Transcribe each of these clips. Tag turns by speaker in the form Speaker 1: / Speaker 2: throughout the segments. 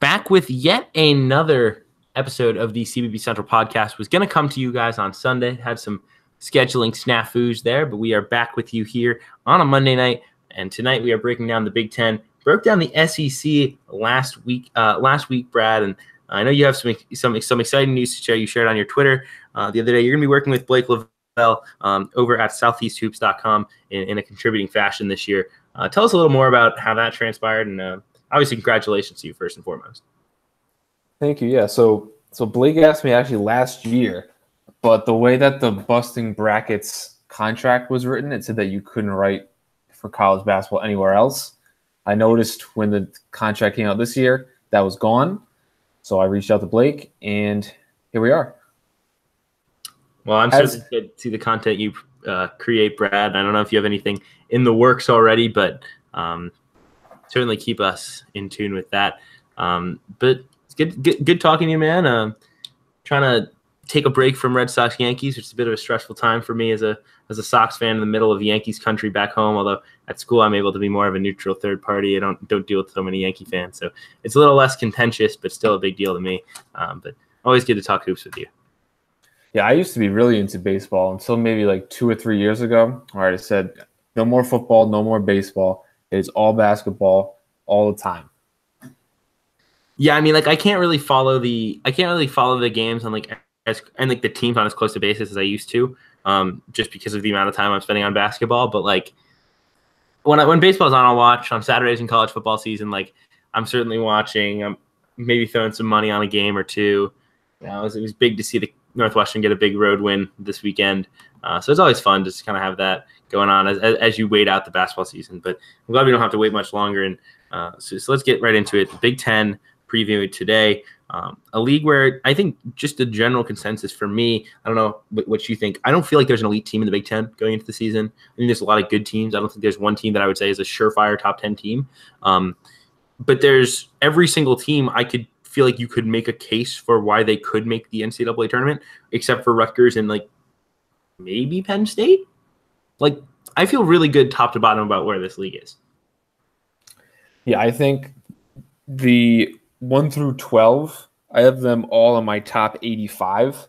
Speaker 1: back with yet another episode of the CBB Central podcast. Was going to come to you guys on Sunday. Had some scheduling snafus there, but we are back with you here on a Monday night. And tonight we are breaking down the Big Ten. Broke down the SEC last week, Brad, and I know you have some exciting news to share. You shared on your Twitter the other day. You're going to be working with Blake Lavelle over at southeasthoops.com in a contributing fashion this year. Tell us a little more about how that transpired, and obviously congratulations to you first and foremost.
Speaker 2: Thank you. Yeah, so Blake asked me actually last year, but the way that the Busting Brackets contract was written, it said that you couldn't write for college basketball anywhere else. I noticed when the contract came out this year, that was gone. So I reached out to Blake, and here we are.
Speaker 1: Well, I'm certainly good to see the content you create, Brad. I don't know if you have anything in the works already, but certainly keep us in tune with that. But it's good talking to you, man. Trying to take a break from Red Sox Yankees, which is a bit of a stressful time for me as a Sox fan in the middle of Yankees country back home. Although at school I'm able to be more of a neutral third party. I don't deal with so many Yankee fans, so it's a little less contentious, but still a big deal to me. But always good to talk hoops with you.
Speaker 2: Yeah, I used to be really into baseball until maybe like 2 or 3 years ago. All right, I said no more football, no more baseball. It's all basketball all the time.
Speaker 1: Yeah, I mean, like I can't really follow the games on the teams on as close a basis as I used to, just because of the amount of time I'm spending on basketball. But like when baseball's on, I'll watch on Saturdays in college football season. Like I'm certainly watching. I'm maybe throwing some money on a game or two. You know, it was big to see the Northwestern get a big road win this weekend. So it's always fun to just kind of have that going on as you wait out the basketball season. But I'm glad we don't have to wait much longer. And so let's get right into it. The Big Ten preview today. A league where I think just the general consensus for me, I don't know what you think. I don't feel like there's an elite team in the Big Ten going into the season. I think there's a lot of good teams. I don't think there's one team that I would say is a surefire top 10 team. But there's every single team I could feel like you could make a case for why they could make the NCAA tournament, except for Rutgers and like maybe Penn State. Like I feel really good top to bottom about where this league is.
Speaker 2: Yeah, I think the 1 through 12, I have them all in my top 85,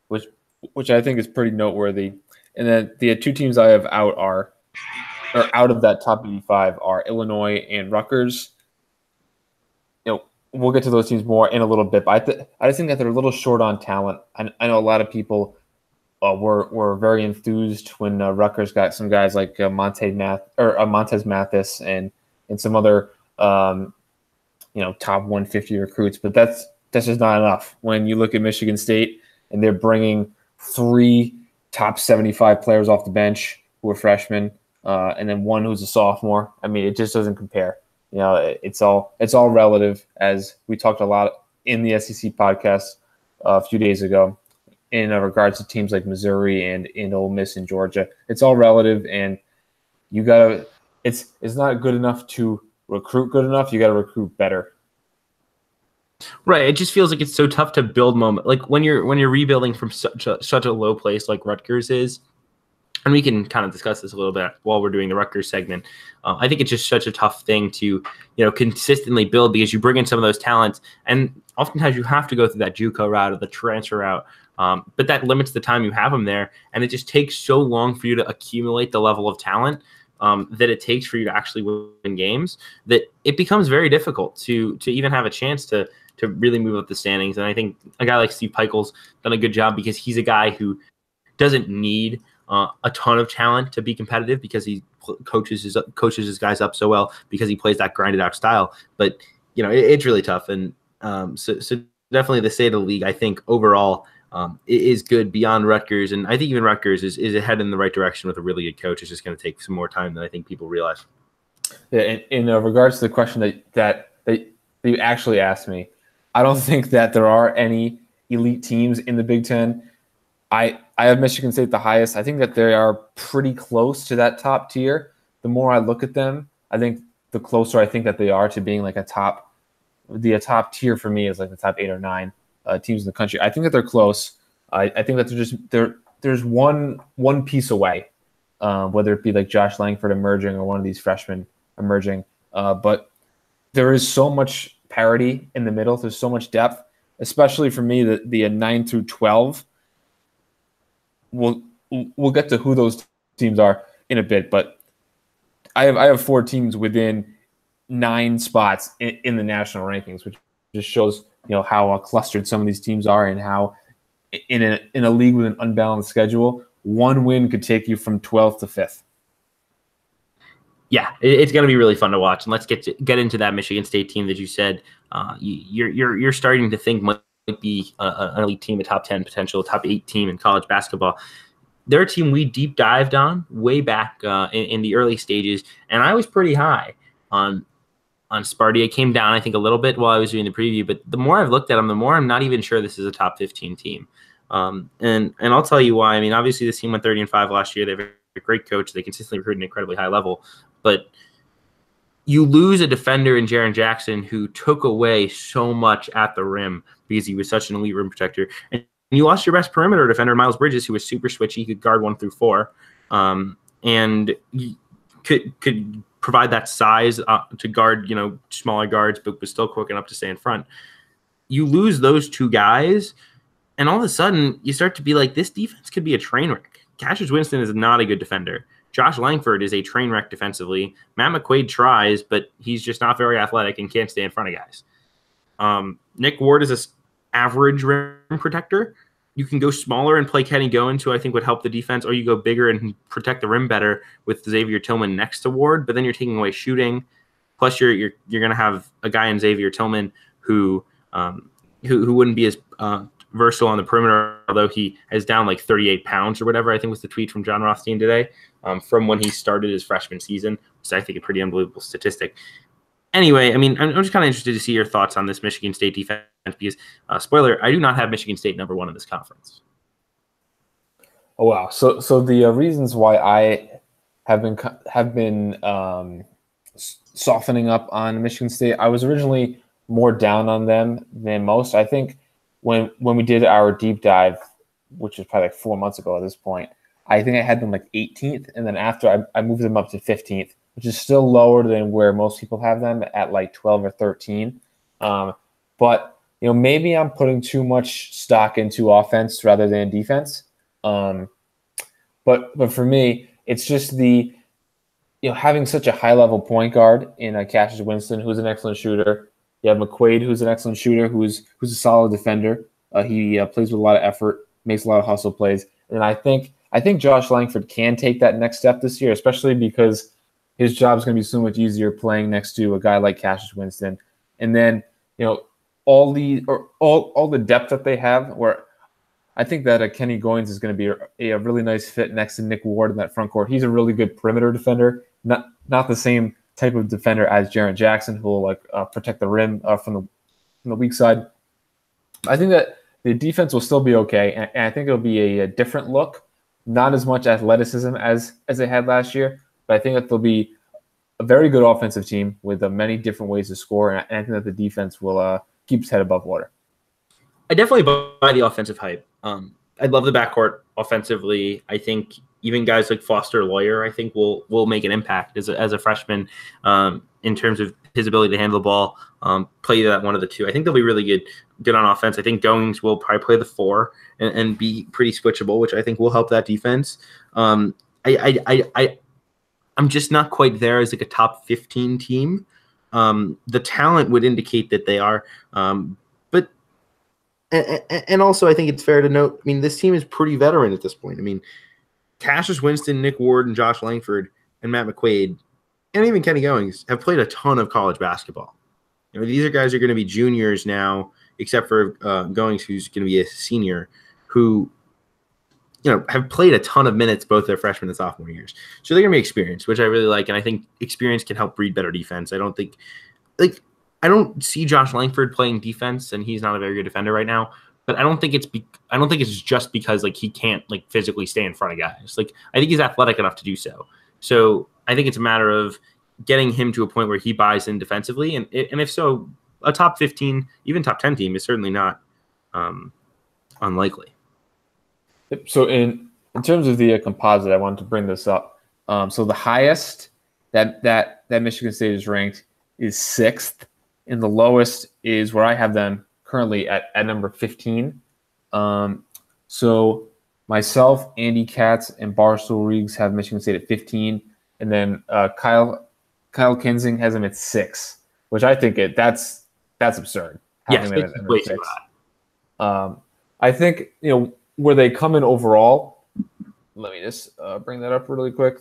Speaker 2: which I think is pretty noteworthy. And then the two teams I have out out of that top 85 are Illinois and Rutgers. You know, we'll get to those teams more in a little bit, but I just think that they're a little short on talent. I know a lot of people were very enthused when Rutgers got some guys like Montez Mathis and some other top 150 recruits, but that's just not enough. When you look at Michigan State and they're bringing 3 top 75 players off the bench who are freshmen, and then one who's a sophomore, I mean, it just doesn't compare. You know, it's all relative, as we talked a lot in the SEC podcast a few days ago in regards to teams like Missouri and in Ole Miss and Georgia. It's all relative, and you gotta. It's not good enough to recruit good enough. You got to recruit better.
Speaker 1: Right. It just feels like it's so tough to build moment. Like when you're rebuilding from such a low place like Rutgers is, and we can kind of discuss this a little bit while we're doing the Rutgers segment. I think it's just such a tough thing to, consistently build, because you bring in some of those talents, and oftentimes you have to go through that JUCO route or the transfer route. But that limits the time you have them there, and it just takes so long for you to accumulate the level of talent that it takes for you to actually win games, that it becomes very difficult to even have a chance to really move up the standings. And I think a guy like Steve Pikiell's done a good job, because he's a guy who doesn't need a ton of talent to be competitive, because he coaches his guys up so well, because he plays that grinded out style. But it's really tough, and so definitely the state of the league, I think overall is good beyond Rutgers, and I think even Rutgers is headed in the right direction with a really good coach. It's just going to take some more time than I think people realize.
Speaker 2: Yeah, in regards to the question that you actually asked me, I don't think that there are any elite teams in the Big Ten. I have Michigan State the highest. I think that they are pretty close to that top tier. The more I look at them, I think the closer I think that they are to being like a top tier for me is like the top 8 or 9 teams in the country. I think that they're close. I think that there's one piece away, whether it be like Josh Langford emerging or one of these freshmen emerging. But there is so much parity in the middle. There's so much depth, especially for me, the 9 through 12. We'll get to who those teams are in a bit, but I have 4 teams within 9 spots in the national rankings, which just shows how clustered some of these teams are, and how in a league with an unbalanced schedule, one win could take you from 12th to 5th.
Speaker 1: Yeah, it's going to be really fun to watch, and let's get into that Michigan State team that you said you're starting to think might be an elite team, a top 10 potential, top 8 team in college basketball. They're a team we deep dived on way back in the early stages, and I was pretty high on Sparty. I came down, I think, a little bit while I was doing the preview, but the more I've looked at them, the more I'm not even sure this is a top 15 team. And I'll tell you why. I mean, obviously this team went 30-5 last year. They have a great coach. They consistently recruit at an incredibly high level, but you lose a defender in Jaren Jackson who took away so much at the rim because he was such an elite rim protector. And you lost your best perimeter defender, Miles Bridges, who was super switchy, could guard 1 through 4, and could provide that size to guard, smaller guards, but was still quick enough to stay in front. You lose those 2 guys, and all of a sudden you start to be like, this defense could be a train wreck. Cassius Winston is not a good defender. Josh Langford is a train wreck defensively. Matt McQuaid tries, but he's just not very athletic and can't stay in front of guys. Nick Ward is an average rim protector. You can go smaller and play Kenny Goins, who I think would help the defense, or you go bigger and protect the rim better with Xavier Tillman next to Ward, but then you're taking away shooting. Plus, you're going to have a guy in Xavier Tillman who wouldn't be as versatile on the perimeter, although he is down like 38 pounds or whatever, I think was the tweet from John Rothstein today, from when he started his freshman season, which is, I think, a pretty unbelievable statistic. Anyway, I mean, I'm just kind of interested to see your thoughts on this Michigan State defense because, spoiler, I do not have Michigan State number 1 in this conference.
Speaker 2: Oh, wow. So the reasons why I have been softening up on Michigan State, I was originally more down on them than most. I think when we did our deep dive, which was probably like 4 months ago at this point, I think I had them like 18th, and then after I moved them up to 15th, which is still lower than where most people have them at like 12 or 13. But maybe I'm putting too much stock into offense rather than defense. But for me, it's just the having such a high level point guard in Cassius Winston, who's an excellent shooter. You have McQuaid, who's an excellent shooter, who's a solid defender. He plays with a lot of effort, makes a lot of hustle plays, and I think Josh Langford can take that next step this year, especially because his job is going to be so much easier playing next to a guy like Cassius Winston. And then, all the depth that they have, where I think that Kenny Goins is going to be a really nice fit next to Nick Ward in that front court. He's a really good perimeter defender, not the same type of defender as Jaren Jackson, who will protect the rim from the weak side. I think that the defense will still be okay, and I think it'll be a different look, not as much athleticism as they had last year. But I think that they'll be a very good offensive team with many different ways to score, and I think that the defense will keep its head above water.
Speaker 1: I definitely buy the offensive hype. I love the backcourt offensively. I think even guys like Foster Lawyer, I think will make an impact as a freshman in terms of his ability to handle the ball, play that one of the 2. I think they'll be really good on offense. I think Goings will probably play the 4 and be pretty switchable, which I think will help that defense. I'm just not quite there as like a top 15 team. The talent would indicate that they are, but also I think it's fair to note, I mean, this team is pretty veteran at this point. I mean, Cassius Winston, Nick Ward, and Josh Langford, and Matt McQuaid, and even Kenny Goings have played a ton of college basketball. These are guys who are going to be juniors now, except for Goings, who's going to be a senior, who have played a ton of minutes both their freshman and sophomore years. So they're going to be experienced, which I really like, and I think experience can help breed better defense. I don't see Josh Langford playing defense, and he's not a very good defender right now. But I don't think it's just because he can't physically stay in front of guys. I think he's athletic enough to do so. So I think it's a matter of getting him to a point where he buys in defensively, and if so, a top 15, even top 10 team is certainly not unlikely.
Speaker 2: So in terms of the composite, I wanted to bring this up. So the highest that Michigan State is ranked is 6th and the lowest is where I have them currently at number 15. So myself, Andy Katz, and Barstool Reegs have Michigan State at 15, and then Kyle Kinsing has them at 6, which I think that's absurd.
Speaker 1: Yes, it's way too high.
Speaker 2: I think where they come in overall. Let me just bring that up really quick.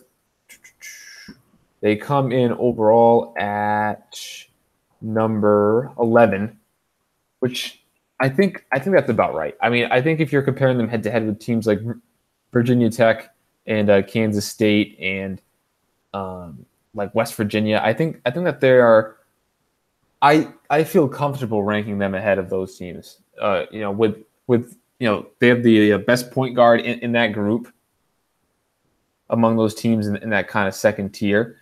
Speaker 2: They come in overall at number 11, which I think that's about right. I mean, I think if you're comparing them head to head with teams like Virginia Tech and Kansas State and like West Virginia, I think that they are. I feel comfortable ranking them ahead of those teams. With they have the best point guard in that group among those teams in that kind of second tier.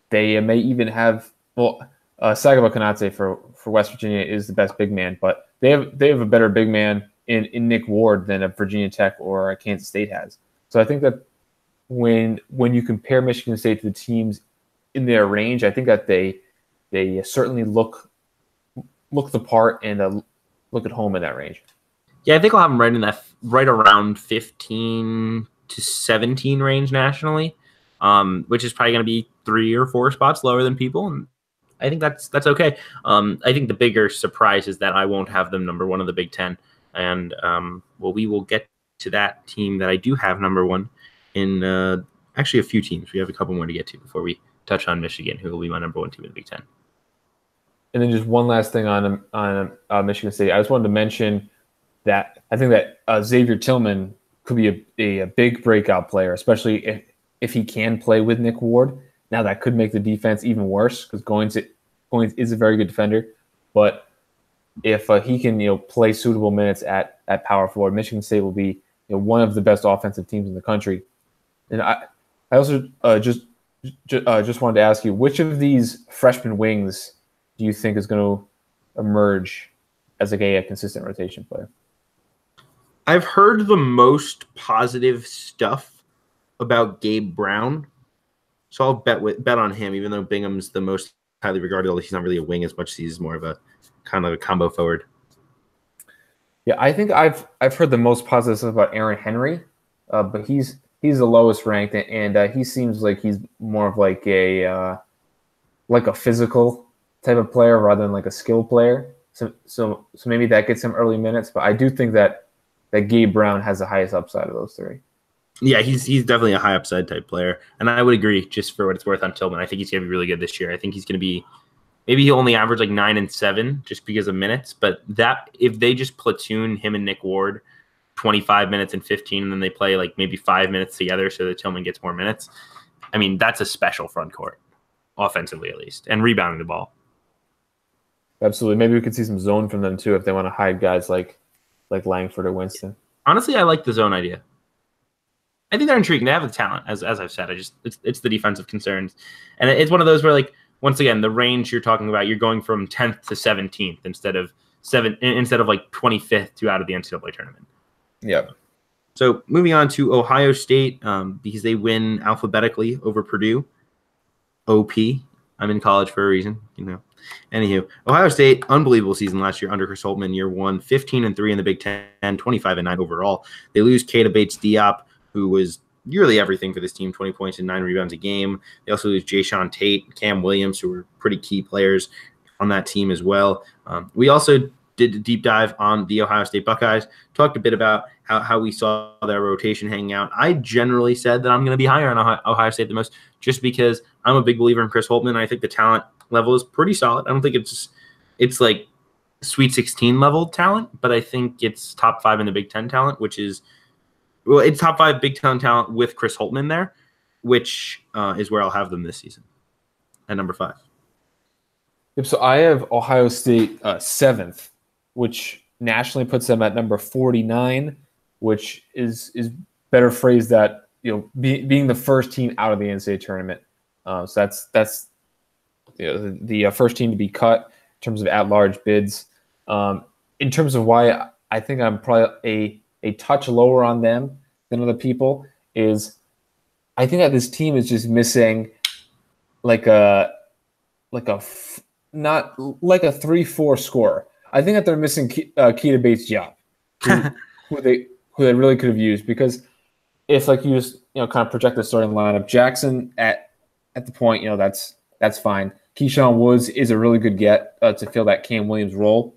Speaker 2: They may even have Sagaba Konate for West Virginia is the best big man, but they have a better big man in Nick Ward than a Virginia Tech or a Kansas State has. So I think that when you compare Michigan State to the teams in their range, I think that they certainly look the part and look at home in that range.
Speaker 1: Yeah, I think I'll have them right around 15 to 17 range nationally, which is probably going to be 3 or 4 spots lower than people, and I think that's okay. I think the bigger surprise is that I won't have them number 1 in the Big Ten, and we will get to that team that I do have number 1 in actually a few teams. We have a couple more to get to before we touch on Michigan, who will be my number 1 team in the Big Ten.
Speaker 2: And then just one last thing on Michigan State. I just wanted to mention that I think that Xavier Tillman could be a big breakout player, especially if he can play with Nick Ward. Now that could make the defense even worse because Goins is a very good defender, but if he can play suitable minutes at power forward, Michigan State will be one of the best offensive teams in the country. And I also just wanted to ask you, which of these freshman wings do you think is going to emerge as a consistent rotation player?
Speaker 1: I've heard the most positive stuff about Gabe Brown, so I'll bet on him, even though Bingham's the most highly regarded, although he's not really a wing as much as he's more of a kind of a combo forward.
Speaker 2: Yeah, I think I've heard the most positive stuff about Aaron Henry, but he's the lowest ranked, and he seems like he's more of like a physical type of player rather than like a skill player. So maybe that gets him early minutes, but I do think that Gabe Brown has the highest upside of those 3.
Speaker 1: Yeah, he's definitely a high upside type player, and I would agree. Just for what it's worth on Tillman, I think he's going to be really good this year. I think he's going to be maybe he'll only average like 9 and 7 just because of minutes, but that if they just platoon him and Nick Ward 25 minutes and 15, and then they play like maybe 5 minutes together so that Tillman gets more minutes. I mean, that's a special front court, offensively at least, and rebounding the ball.
Speaker 2: Absolutely. Maybe we could see some zone from them too if they want to hide guys like Langford or Winston.
Speaker 1: Honestly, I like the zone idea. I think they're intriguing. They have the talent, as I've said. It's the defensive concerns, and it's one of those where, like, once again, the range you're talking about, you're going from 10th to 17th instead of like 25th to out of the NCAA tournament.
Speaker 2: Yep.
Speaker 1: So moving on to Ohio State, because they win alphabetically over Purdue. OP. I'm in college for a reason, Anywho, Ohio State, unbelievable season last year under Chris Holtmann, year 1, 15-3 in the Big Ten, 25-9 overall. They lose Keita Bates-Diop, who was really everything for this team, 20 points and 9 rebounds a game. They also lose Jayshawn Tate, Cam Williams, who were pretty key players on that team as well. We also did a deep dive on the Ohio State Buckeyes, talked a bit about how we saw their rotation hanging out. I generally said that I'm going to be higher on Ohio State the most just because I'm a big believer in Chris Holtmann. I think the talent level is pretty solid. I don't think it's like Sweet 16 level talent, but I think it's top 5 in the Big Ten talent, which is it's top 5 Big Ten talent with Chris Holtmann there, which is where I'll have them this season at number 5.
Speaker 2: Yep. So I have Ohio State 7th, which nationally puts them at number 49, which is better phrased that being the first team out of the NCAA tournament. So that's the first team to be cut in terms of at-large bids. In terms of why I think I'm probably a touch lower on them than other people is I think that this team is just missing like a not like a 3-4 scorer. I think that they're missing Keita Bates-Diop, who they really could have used, because if like you just kind of project the starting lineup, Jackson at the point, that's fine. Keyshawn Woods is a really good get to fill that Cam Williams role,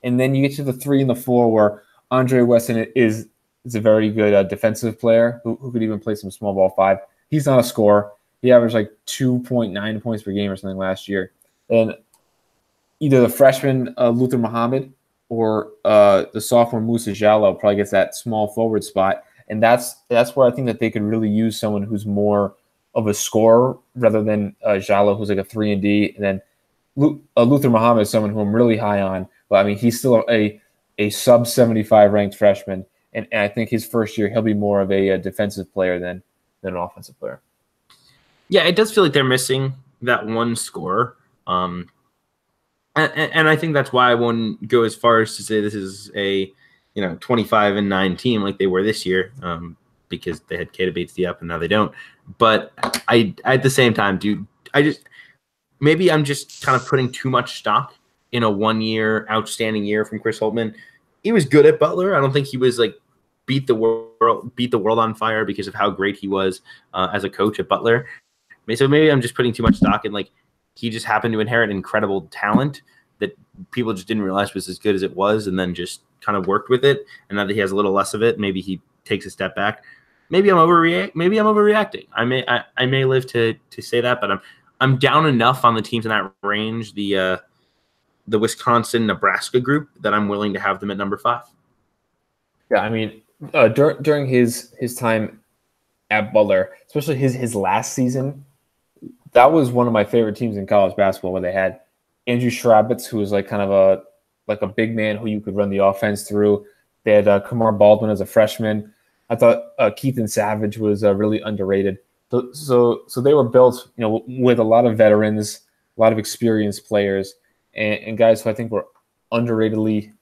Speaker 2: and then you get to the 3 and the 4 where Andre Weston is a very good defensive player who could even play some small ball 5. He's not a scorer. He averaged like 2.9 points per game or something last year, and either the freshman Luther Muhammad or the sophomore Musa Jallow probably gets that small forward spot. And that's where I think that they could really use someone who's more of a scorer rather than Jallow, who's like a 3-and-D. And then Luther Muhammad is someone who I'm really high on. But, I mean, he's still a sub-75 ranked freshman. And I think his first year he'll be more of a defensive player than an offensive player.
Speaker 1: Yeah, it does feel like they're missing that one scorer. And I think that's why I wouldn't go as far as to say this is a 25-9 team like they were this year, because they had Keita Bates-Diop and now they don't. But I at the same time, dude, maybe I'm just kind of putting too much stock in a 1-year outstanding year from Chris Holtmann. He was good at Butler. I don't think he was like beat the world on fire because of how great he was as a coach at Butler. So maybe I'm just putting too much stock in like he just happened to inherit incredible talent that people just didn't realize was as good as it was, and then just kind of worked with it. And now that he has a little less of it, maybe he takes a step back. Maybe I'm overreacting. I may live to say that, but I'm down enough on the teams in that range, the Wisconsin Nebraska group, that I'm willing to have them at number 5.
Speaker 2: Yeah, I mean, during his time at Butler, especially his last season, that was one of my favorite teams in college basketball, where they had Andrew Shrabitz, who was like kind of a big man who you could run the offense through. They had Kamar Baldwin as a freshman. I thought Keithan Savage was really underrated. So they were built, with a lot of veterans, a lot of experienced players, and guys who I think were underratedly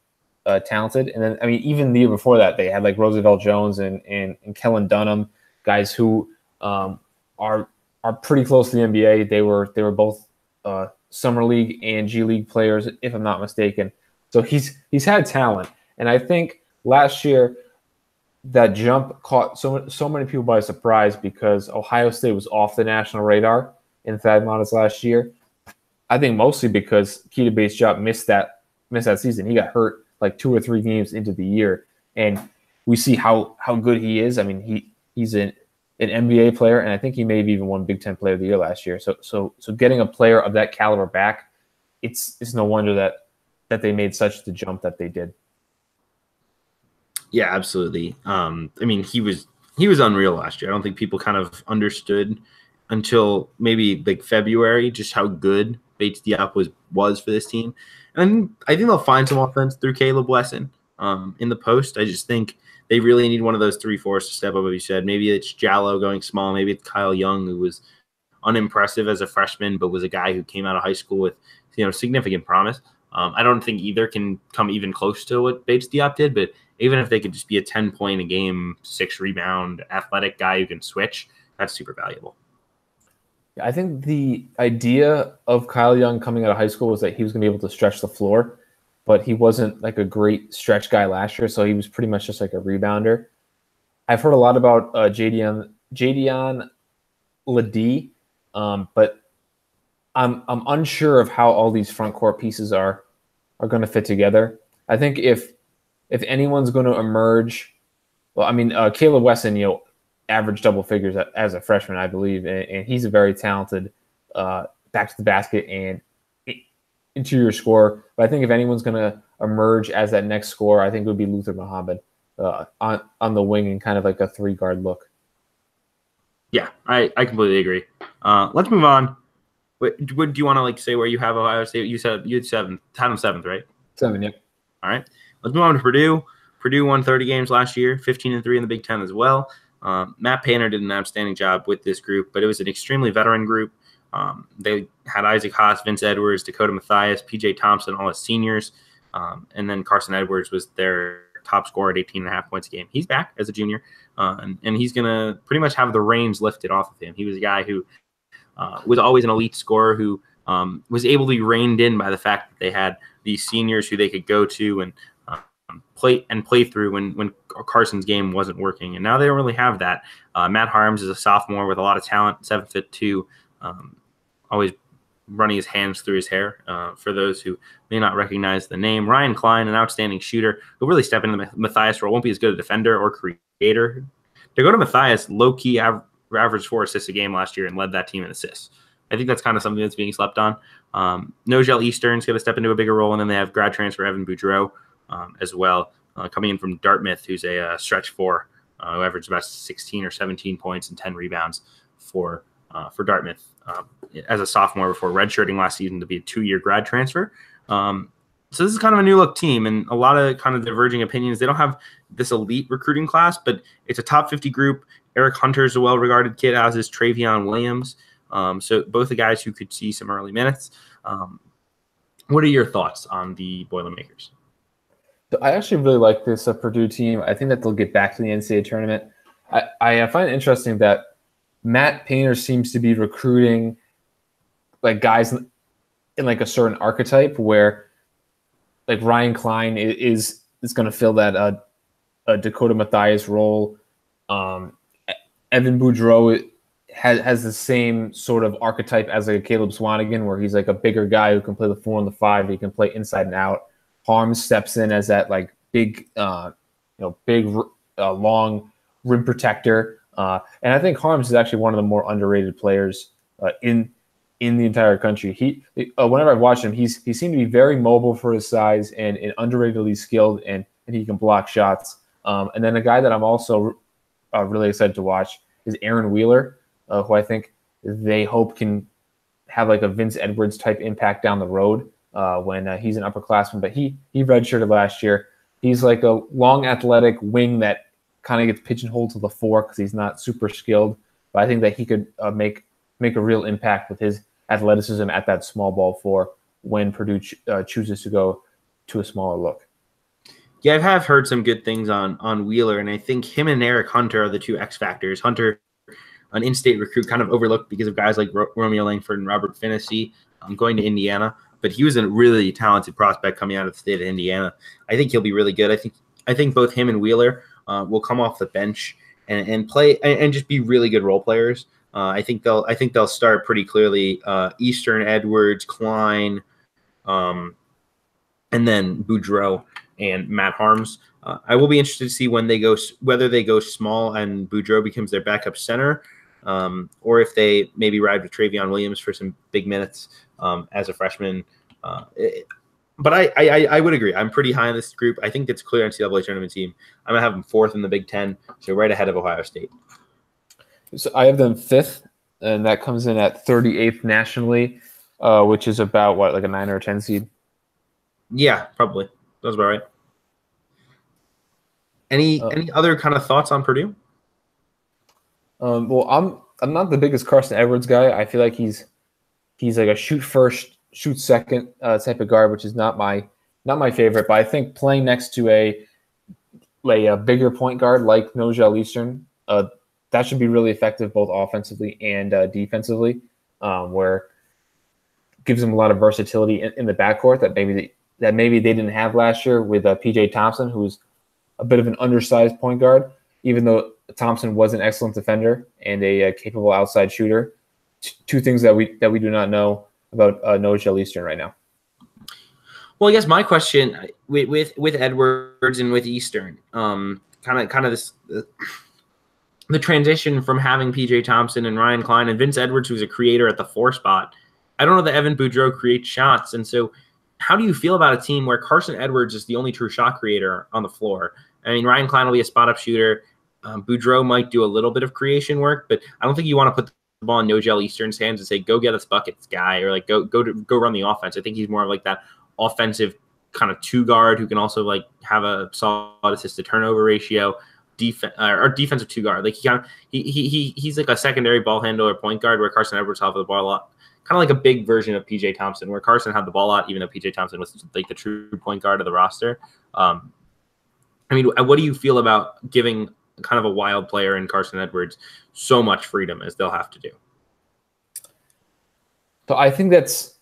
Speaker 2: talented. And then, I mean, even the year before that, they had like Roosevelt Jones and Kellen Dunham, guys who are pretty close to the NBA. They were both summer league and G League players, if I'm not mistaken. So he's had talent, and I think last year that jump caught so many people by surprise because Ohio State was off the national radar in Thad Matta's last year. I think mostly because Keita Bates-Diop missed that season. He got hurt like 2 or 3 games into the year, and we see how good he is. I mean, he's an NBA player, and I think he may have even won Big Ten Player of the Year last year. So getting a player of that caliber back, it's no wonder that they made such the jump that they did.
Speaker 1: Yeah, absolutely. I mean, he was unreal last year. I don't think people kind of understood until maybe like February just how good Bates-Diop was for this team. And I think they'll find some offense through Caleb Wesson in the post. I just think they really need one of those 3-4s to step up, as you said. Maybe it's Jallow going small. Maybe it's Kyle Young, who was unimpressive as a freshman, but was a guy who came out of high school with significant promise. I don't think either can come even close to what Bates-Diop did, but even if they could just be a 10-point a game, 6-rebound, athletic guy who can switch, that's super valuable.
Speaker 2: I think the idea of Kyle Young coming out of high school was that he was going to be able to stretch the floor, but he wasn't like a great stretch guy last year, so he was pretty much just like a rebounder. I've heard a lot about Jadion Ladie, but I'm unsure of how all these front court pieces are going to fit together. I think if anyone's going to emerge, well, I mean, Caleb Wesson, averaged double figures as a freshman, I believe, and he's a very talented back to the basket and interior scorer. But I think if anyone's going to emerge as that next scorer, I think it would be Luther Muhammad on the wing in kind of like a 3-guard look.
Speaker 1: Yeah, I completely agree. Let's move on. Do you want to like say where you have Ohio State? You said you had 7th, had them 7th, right?
Speaker 2: 7, yep.
Speaker 1: All right. Let's move on to Purdue. Purdue won 30 games last year, 15-3 in the Big Ten as well. Matt Painter did an outstanding job with this group, but it was an extremely veteran group. They had Isaac Haas, Vince Edwards, Dakota Mathias, P.J. Thompson, all as seniors. And then Carson Edwards was their top scorer at 18.5 points a game. He's back as a junior, and he's going to pretty much have the reins lifted off of him. He was a guy who was always an elite scorer who was able to be reined in by the fact that they had these seniors who they could go to and play through when Carson's game wasn't working. And now they don't really have that. Matt Harms is a sophomore with a lot of talent, 7'2", always running his hands through his hair. For those who may not recognize the name, Ryan Klein, an outstanding shooter who really step into the Matthias role, won't be as good a defender or creator. To go to Matthias, low-key averaged 4 assists a game last year and led that team in assists. I think that's kind of something that's being slept on. Nogel Eastern's going to step into a bigger role, and then they have grad transfer Evan Boudreau as well, coming in from Dartmouth, who's a stretch four, who averaged about 16 or 17 points and 10 rebounds for Dartmouth as a sophomore before redshirting last season to be a 2-year grad transfer. So this is kind of a new look team and a lot of kind of diverging opinions. They don't have this elite recruiting class, but it's a top 50 group. Eric Hunter's a well-regarded kid, as is Travion Williams. So both the guys who could see some early minutes. What are your thoughts on the Boilermakers?
Speaker 2: So I actually really like this Purdue team. I think that they'll get back to the NCAA tournament. I find it interesting that Matt Painter seems to be recruiting like guys in like a certain archetype where like Ryan Klein is going to fill that Dakota Matthias role. Evan Boudreau has the same sort of archetype as like a Caleb Swanigan, where he's like a bigger guy who can play the 4 and the 5. He can play inside and out. Harms steps in as that like big, long rim protector. And I think Harms is actually one of the more underrated players in the entire country. Whenever I've watched him, he seemed to be very mobile for his size and underratedly skilled, and he can block shots. And then a guy that I'm also really excited to watch is Aaron Wheeler, who I think they hope can have like a Vince Edwards type impact down the road when he's an upperclassman. But he redshirted last year. He's like a long athletic wing that kind of gets pigeonholed to the 4 because he's not super skilled. But I think that he could make a real impact with his athleticism at that small ball 4 when Purdue chooses to go to a smaller look.
Speaker 1: Yeah, I have heard some good things on Wheeler, and I think him and Eric Hunter are the 2 X factors. Hunter, an in-state recruit, kind of overlooked because of guys like Romeo Langford and Robert Finney going to Indiana, but he was a really talented prospect coming out of the state of Indiana. I think he'll be really good. I think both him and Wheeler will come off the bench and play and just be really good role players. I think they'll start pretty clearly. Eastern, Edwards, Klein, and then Boudreau and Matt Harms. I will be interested to see whether they go small and Boudreau becomes their backup center, or if they maybe ride with Travion Williams for some big minutes as a freshman. But I would agree. I'm pretty high on this group. I think it's a clear NCAA tournament team. I'm going to have them 4th in the Big Ten, so right ahead of Ohio State.
Speaker 2: So I have them 5th, and that comes in at 38th nationally, which is about, like a 9 or a 10 seed?
Speaker 1: Yeah, probably. That's about right. Any other kind of thoughts on Purdue?
Speaker 2: Well, I'm not the biggest Carson Edwards guy. I feel like he's like a shoot first, shoot second type of guard, which is not my favorite. But I think playing next to a bigger point guard like Nogel Eastern, that should be really effective both offensively and defensively, where it gives them a lot of versatility in the backcourt that maybe they didn't have last year with PJ Thompson, who's a bit of an undersized point guard, even though Thompson was an excellent defender and a capable outside shooter. 2 things that we do not know about Nogel Eastern right now.
Speaker 1: Well, I guess my question with Edwards and with Eastern, kind of this the transition from having PJ Thompson and Ryan Klein and Vince Edwards, who's a creator at the 4 spot. I don't know that Evan Boudreau creates shots, and so how do you feel about a team where Carson Edwards is the only true shot creator on the floor? I mean, Ryan Klein will be a spot-up shooter. Boudreau might do a little bit of creation work, but I don't think you want to put the ball in Nogel Eastern's hands and say, go get us buckets, guy, or like go run the offense. I think he's more of like that offensive kind of 2 guard who can also like have a solid assist to turnover ratio, or defensive 2 guard. Like he's like a secondary ball handler, point guard, where Carson Edwards will have the ball a lot. Kind of like a big version of PJ Thompson, where Carson had the ball a lot, even though PJ Thompson was like the true point guard of the roster. I mean, what do you feel about giving kind of a wild player in Carson Edwards so much freedom as they'll have to do?
Speaker 2: So I think that's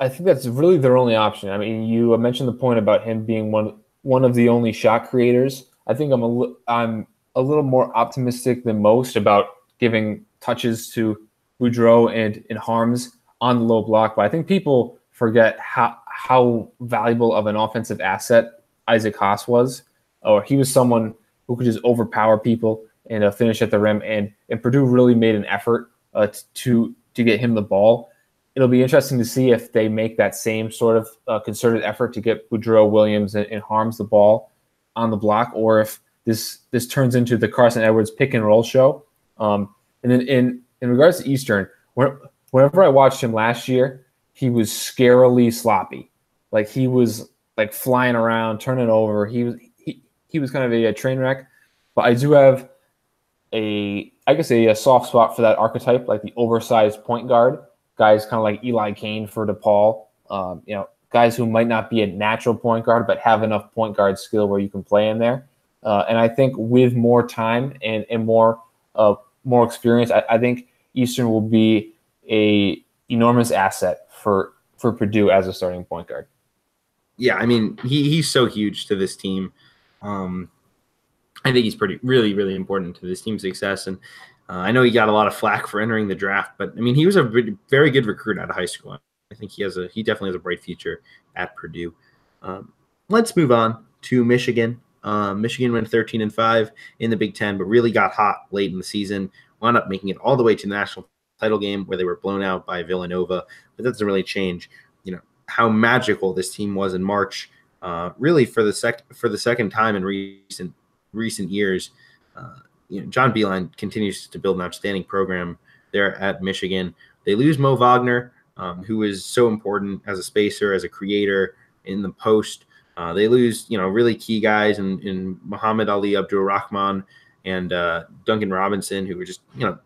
Speaker 2: I think that's really their only option. I mean, you mentioned the point about him being one of the only shot creators. I think I'm a little more optimistic than most about giving touches to Boudreaux and Harms on the low block, but I think people forget how valuable of an offensive asset Isaac Haas was. Or he was someone who could just overpower people and finish at the rim. And Purdue really made an effort to get him the ball. It'll be interesting to see if they make that same sort of concerted effort to get Boudreaux, Williams, and Harms the ball on the block, or if this turns into the Carson Edwards pick and roll show. And then in regards to Eastern, whenever I watched him last year, he was scarily sloppy. Like he was like flying around, turning over. He was kind of a train wreck. But I do have a soft spot for that archetype, like the oversized point guard. Guys kind of like Eli Kane for DePaul, guys who might not be a natural point guard, but have enough point guard skill where you can play in there. And I think with more time and more experience, I think Eastern will be a enormous asset for Purdue as a starting point guard.
Speaker 1: Yeah, I mean, he's so huge to this team. I think he's really, really important to this team's success. And I know he got a lot of flack for entering the draft, but I mean, he was a very good recruit out of high school. I think he definitely has a bright future at Purdue. Let's move on to Michigan. Michigan went 13-5 in the Big Ten, but really got hot late in the season. Wound up making it all the way to the national title game where they were blown out by Villanova, but that doesn't really change, how magical this team was in March. Really for the second time in recent years. John Beilein continues to build an outstanding program there at Michigan. They lose Mo Wagner, who is so important as a spacer, as a creator in the post. They lose, really key guys in Muhammad Ali Abdul-Rahman and Duncan Robinson, who were just,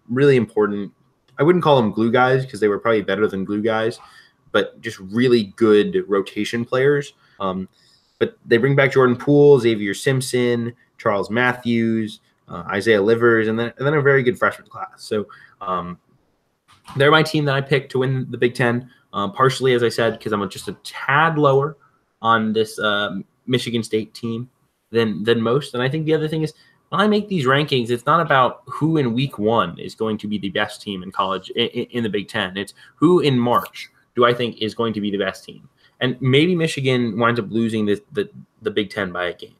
Speaker 1: really important. I wouldn't call them glue guys because they were probably better than glue guys, but just really good rotation players. But they bring back Jordan Poole, Xavier Simpson, Charles Matthews, Isaiah Livers, and then a very good freshman class. So they're my team that I picked to win the Big Ten, partially, as I said, because I'm just a tad lower on this Michigan State team than most. And I think the other thing is when I make these rankings, it's not about who in week one is going to be the best team in college in the Big Ten. It's who in March do I think is going to be the best team. And maybe Michigan winds up losing the Big Ten by a game.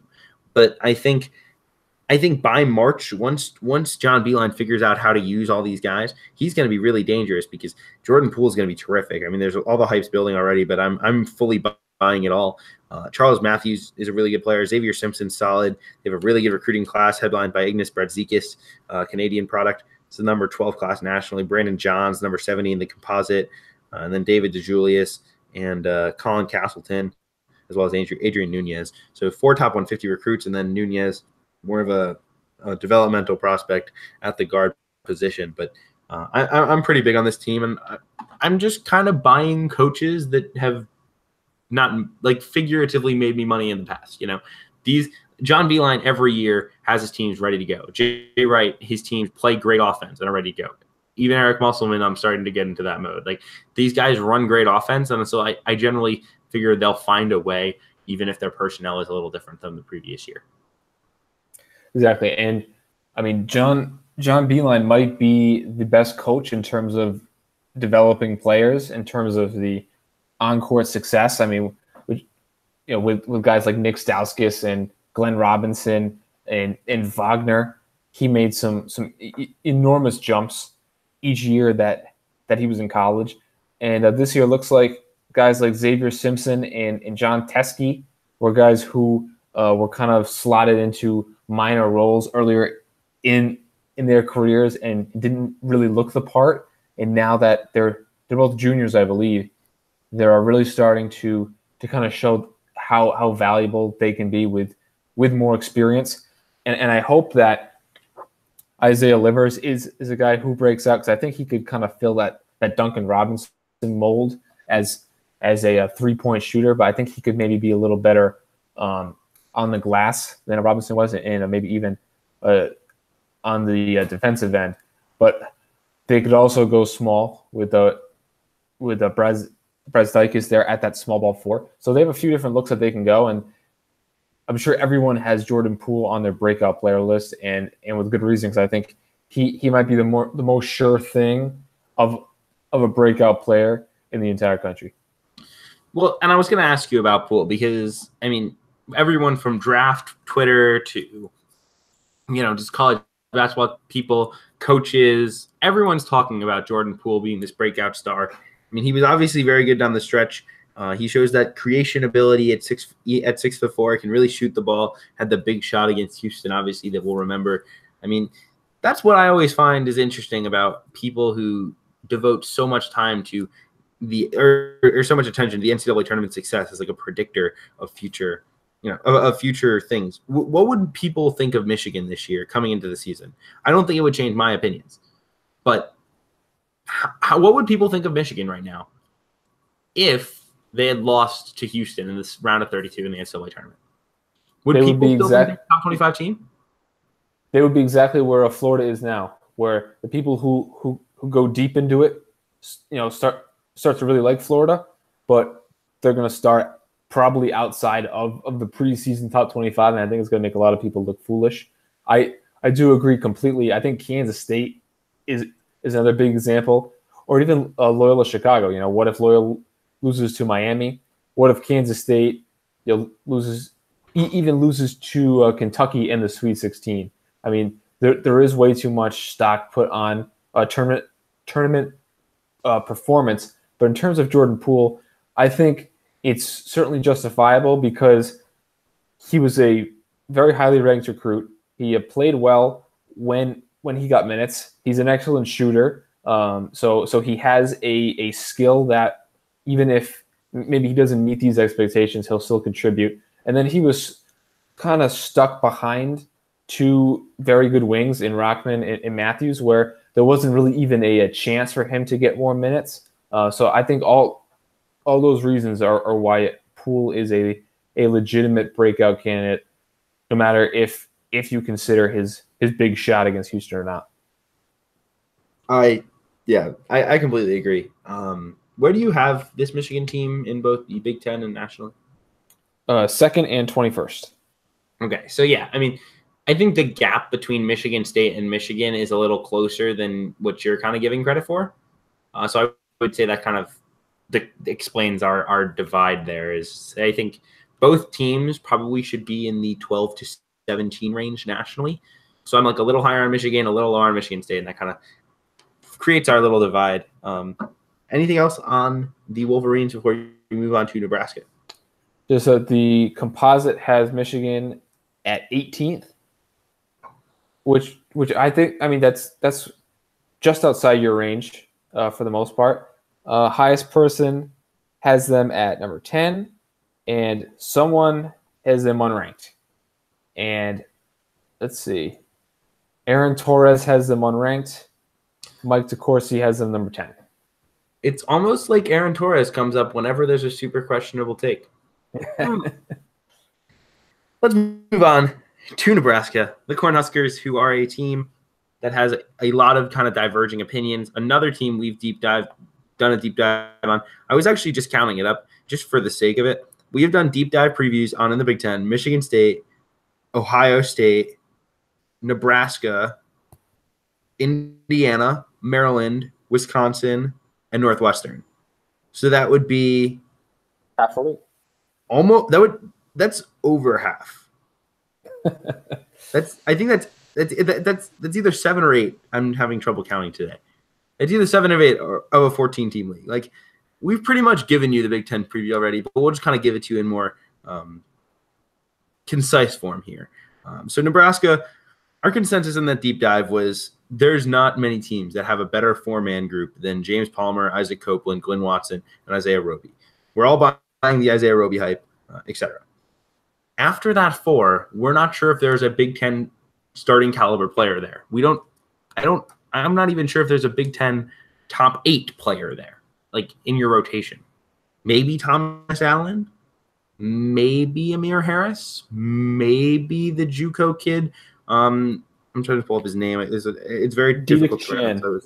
Speaker 1: But I think by March, once John Beilein figures out how to use all these guys, he's going to be really dangerous because Jordan Poole is going to be terrific. I mean, there's all the hype's building already, but I'm fully buying it all. Charles Matthews is a really good player. Xavier Simpson's solid. They have a really good recruiting class headlined by Ignas Brazdeikis, Canadian product. It's the number 12 class nationally. Brandon Johns, number 70 in the composite. And then David DeJulius and Colin Castleton, as well as Adrian Nunez. So 4 top 150 recruits, and then Nunez, more of a developmental prospect at the guard position. But I'm pretty big on this team, and I'm just kind of buying coaches that have not like figuratively made me money in the past. These John Beilein every year has his teams ready to go. Jay Wright, his teams play great offense and are ready to go. Even Eric Musselman, I'm starting to get into that mode. Like these guys run great offense, and so I generally figure they'll find a way, even if their personnel is a little different than the previous year.
Speaker 2: Exactly, and I mean John Beilein might be the best coach in terms of developing players, in terms of the on-court success. I mean, with guys like Nick Stauskas and Glenn Robinson and Wagner, he made some enormous jumps each year that he was in college. And this year looks like guys like Xavier Simpson and John Teskey were guys who were kind of slotted into minor roles earlier in their careers and didn't really look the part. And now that they're both juniors, I believe, they're really starting to kind of show how valuable they can be with more experience. And I hope that Isaiah Livers is a guy who breaks out, because I think he could kind of fill that Duncan Robinson mold as a three-point shooter, but I think he could maybe be a little better on the glass than Robinson was, and maybe even on the defensive end. But they could also go small with Brazdeikis there at that small ball 4. So they have a few different looks that they can go, and I'm sure everyone has Jordan Poole on their breakout player list, and with good reason, because I think he might be the most sure thing of a breakout player in the entire country.
Speaker 1: Well, and I was going to ask you about Poole because, I mean, everyone from draft Twitter to, just college basketball people, coaches, everyone's talking about Jordan Poole being this breakout star. I mean, he was obviously very good down the stretch. He shows that creation ability at 6'4", can really shoot the ball. Had the big shot against Houston, obviously, that we'll remember. I mean, that's what I always find is interesting about people who devote so much time to or so much attention to the NCAA tournament success as like a predictor of future, of future things. What would people think of Michigan this year coming into the season? I don't think it would change my opinions, but what would people think of Michigan right now if they had lost to Houston in this round of 32 in the NCAA tournament? Would people still think they're top 25 team?
Speaker 2: They would be exactly where Florida is now, where the people who go deep into it, start to really like Florida, but they're going to start probably outside of the preseason top 25, and I think it's going to make a lot of people look foolish. I do agree completely. I think Kansas State is another big example, or even Loyola Chicago. What if Loyola loses to Miami? What if Kansas State loses to Kentucky in the Sweet 16? I mean, there is way too much stock put on a tournament performance. But in terms of Jordan Poole, I think it's certainly justifiable because he was a very highly ranked recruit. He played well when he got minutes. He's an excellent shooter. So he has a skill that even if maybe he doesn't meet these expectations, he'll still contribute. And then he was kind of stuck behind two very good wings in Rockman and Matthews, where there wasn't really even a chance for him to get more minutes. So I think all those reasons are why Poole is a legitimate breakout candidate, no matter if you consider his big shot against Houston or not.
Speaker 1: I completely agree. Where do you have this Michigan team in both the Big Ten and nationally?
Speaker 2: Second and 21st.
Speaker 1: Okay, so yeah, I mean, I think the gap between Michigan State and Michigan is a little closer than what you're kind of giving credit for. So I would say that kind of explains our divide there. Is I think both teams probably should be in the 12 to 17 range nationally. So I'm like a little higher on Michigan, a little lower on Michigan State, and that kind of creates our little divide. Anything else on the Wolverines before you move on to Nebraska?
Speaker 2: Just that the composite has Michigan at 18th, which I think, I mean, that's just outside your range for the most part. Highest person has them at number 10, and someone has them unranked. And let's see, Aaron Torres has them unranked. Mike DeCourcy has them number 10.
Speaker 1: It's almost like Aaron Torres comes up whenever there's a super questionable take. Let's move on to Nebraska, the Cornhuskers, who are a team that has a lot of kind of diverging opinions. Another team we've done a deep dive on. I was actually just counting it up just for the sake of it. We have done deep dive previews on in the Big Ten, Michigan State, Ohio State, Nebraska, Indiana, Maryland, Wisconsin, and Northwestern. So that would be
Speaker 2: half a league.
Speaker 1: That's over half. I think that's either 7 or 8. I'm having trouble counting today. It's either 7 or 8 of a 14-team league. Like, we've pretty much given you the Big Ten preview already, but we'll just kind of give it to you in more concise form here. So Nebraska, our consensus in that deep dive was there's not many teams that have a better 4-man group than James Palmer, Isaac Copeland, Glenn Watson, and Isaiah Roby. We're all buying the Isaiah Roby hype, etc. After that 4, we're not sure if there's a Big Ten starting caliber player there. I'm not even sure if there's a Big Ten top 8 player there, like in your rotation. Maybe Thomas Allen, maybe Amir Harris, maybe the JUCO kid. I'm trying to pull up his name. It's very difficult to pronounce.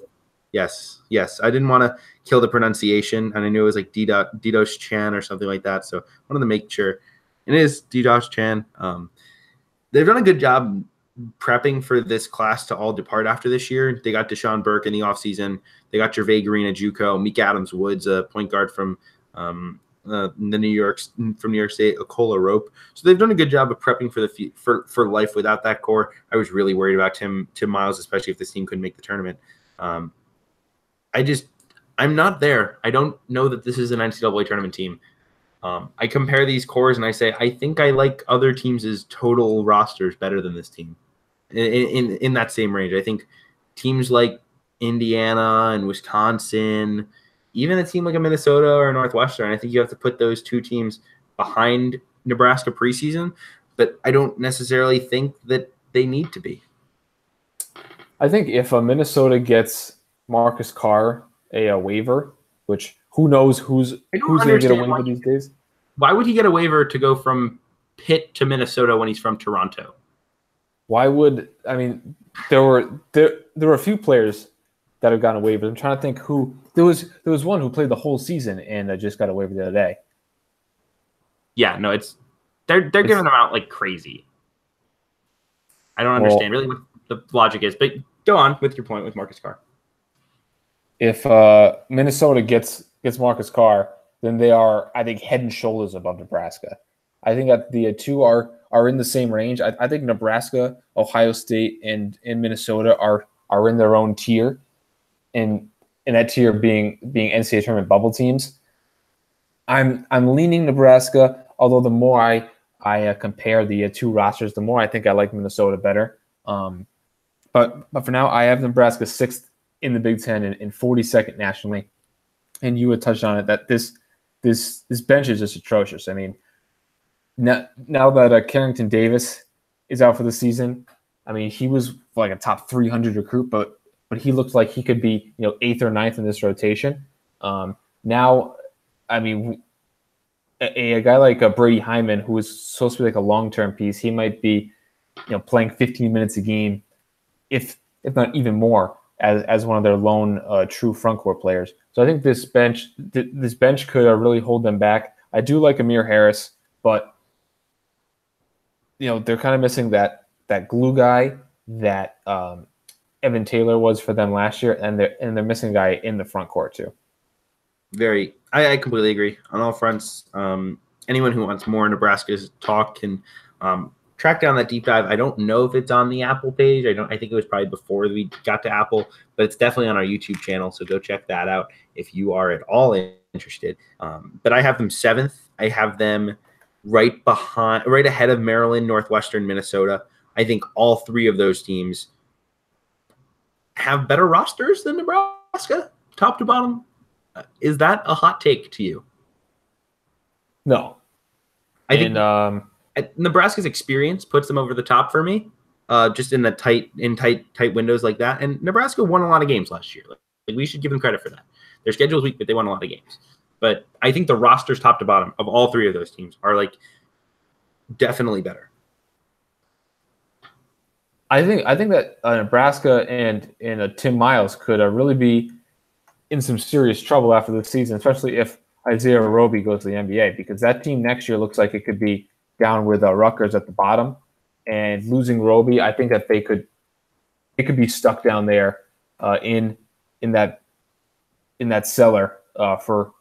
Speaker 1: Yes, yes. I didn't want to kill the pronunciation, and I knew it was like DDoS Chan or something like that. So I wanted to make sure. It is DDoS Chan. They've done a good job prepping for this class to all depart after this year. They got Deshaun Burke in the offseason. They got Gervais Green at JUCO, Meek Adams Woods, a point guard from the New York State, Akola Rope. So they've done a good job of prepping for for life without that core. I was really worried about Tim Miles, especially if this team couldn't make the tournament. I'm not there. I don't know that this is an NCAA tournament team. I compare these cores and I say I think I like other teams' total rosters better than this team in that same range. I think teams like Indiana and Wisconsin, even a team like a Minnesota or Northwestern, I think you have to put those two teams behind Nebraska preseason, but I don't necessarily think that they need to be.
Speaker 2: I think if a Minnesota gets Marcus Carr a waiver, which who knows who's going to get a waiver these days?
Speaker 1: Why would he get a waiver to go from Pitt to Minnesota when he's from Toronto?
Speaker 2: Why would there were a few players that have gotten a waiver. I'm trying to think who there was one who played the whole season and just got a waiver the other day.
Speaker 1: Yeah, no, they're giving them out like crazy. I don't understand really what the logic is, but go on with your point with Marcus Carr.
Speaker 2: If Minnesota gets Marcus Carr, then they are, I think, head and shoulders above Nebraska. I think that the two are in the same range. I think Nebraska, Ohio State, and Minnesota are in their own tier, and that tier being NCAA tournament bubble teams. I'm leaning Nebraska, although the more I compare the two rosters, the more I think I like Minnesota better. But for now, I have Nebraska 6th in the Big Ten and 42nd nationally. And you had touched on it that this bench is just atrocious. I mean, now that Carrington Davis is out for the season, I mean, he was like a top 300 recruit, but he looked like he could be 8th or 9th in this rotation. Now, I mean, a guy like Brady Hyman, who is supposed to be like a long-term piece, he might be playing 15 minutes a game, if not even more, as one of their lone true front court players. So I think this bench could really hold them back. I do like Amir Harris, but they're kind of missing that glue guy that Evan Taylor was for them last year, and they're missing a guy in the front court too.
Speaker 1: I completely agree on all fronts. Anyone who wants more Nebraska's talk can track down that deep dive. I don't know if it's on the Apple page. I think it was probably before we got to Apple, but it's definitely on our YouTube channel. So go check that out if you are at all interested. But I have them 7th. I have them right ahead of Maryland, Northwestern, Minnesota. I think all three of those teams have better rosters than Nebraska, top to bottom. Is that a hot take to you?
Speaker 2: No.
Speaker 1: I think Nebraska's experience puts them over the top for me, just in the tight windows like that. And Nebraska won a lot of games last year. Like we should give them credit for that. Their schedule was weak, but they won a lot of games. But I think the rosters top to bottom of all three of those teams are like definitely better.
Speaker 2: I think that Nebraska and Tim Miles could really be in some serious trouble after the season, especially if Isaiah Roby goes to the NBA, because that team next year looks like it could be down with Rutgers at the bottom, and losing Roby, I think that it could be stuck down there in that cellar for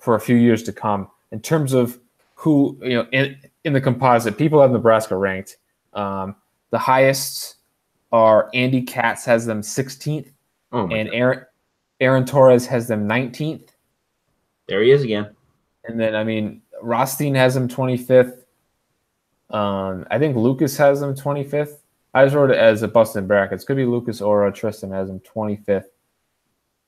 Speaker 2: a few years to come. In terms of who in the composite, people have Nebraska ranked. The highest are Andy Katz has them 16th, and Aaron Torres has them 19th.
Speaker 1: There he is again.
Speaker 2: And then Rothstein has them 25th. I think Lucas has them 25th. I just wrote it as a Boston brackets. Could be Lucas or Tristan has them 25th.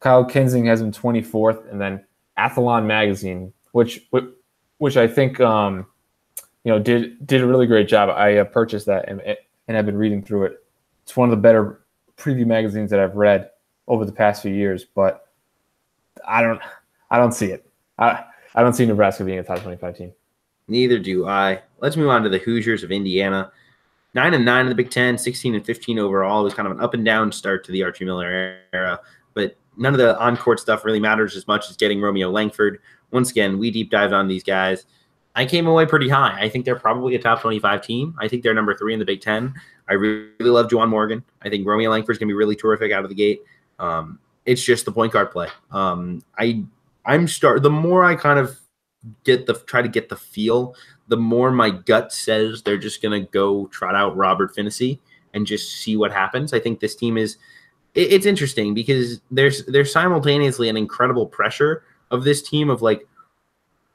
Speaker 2: Kyle Kinsing has them 24th, and then Athlon Magazine, which I think did a really great job. I purchased that and I've been reading through it. It's one of the better preview magazines that I've read over the past few years, but I don't see it. I don't see Nebraska being a top 25 team.
Speaker 1: Neither do I. Let's move on to the Hoosiers of Indiana. 9-9 in the Big Ten, 16-15 overall. It was kind of an up and down start to the Archie Miller era, but none of the on-court stuff really matters as much as getting Romeo Langford. Once again, we deep dived on these guys. I came away pretty high. I think they're probably a top 25 team. I think they're number 3 in the Big Ten. I really love Juwan Morgan. I think Romeo Langford's going to be really terrific out of the gate. It's just the point guard play. The more I kind of try to get the feel, the more my gut says they're just going to go trot out Robert Finney and just see what happens. I think this team it's interesting because there's simultaneously an incredible pressure of this team of like,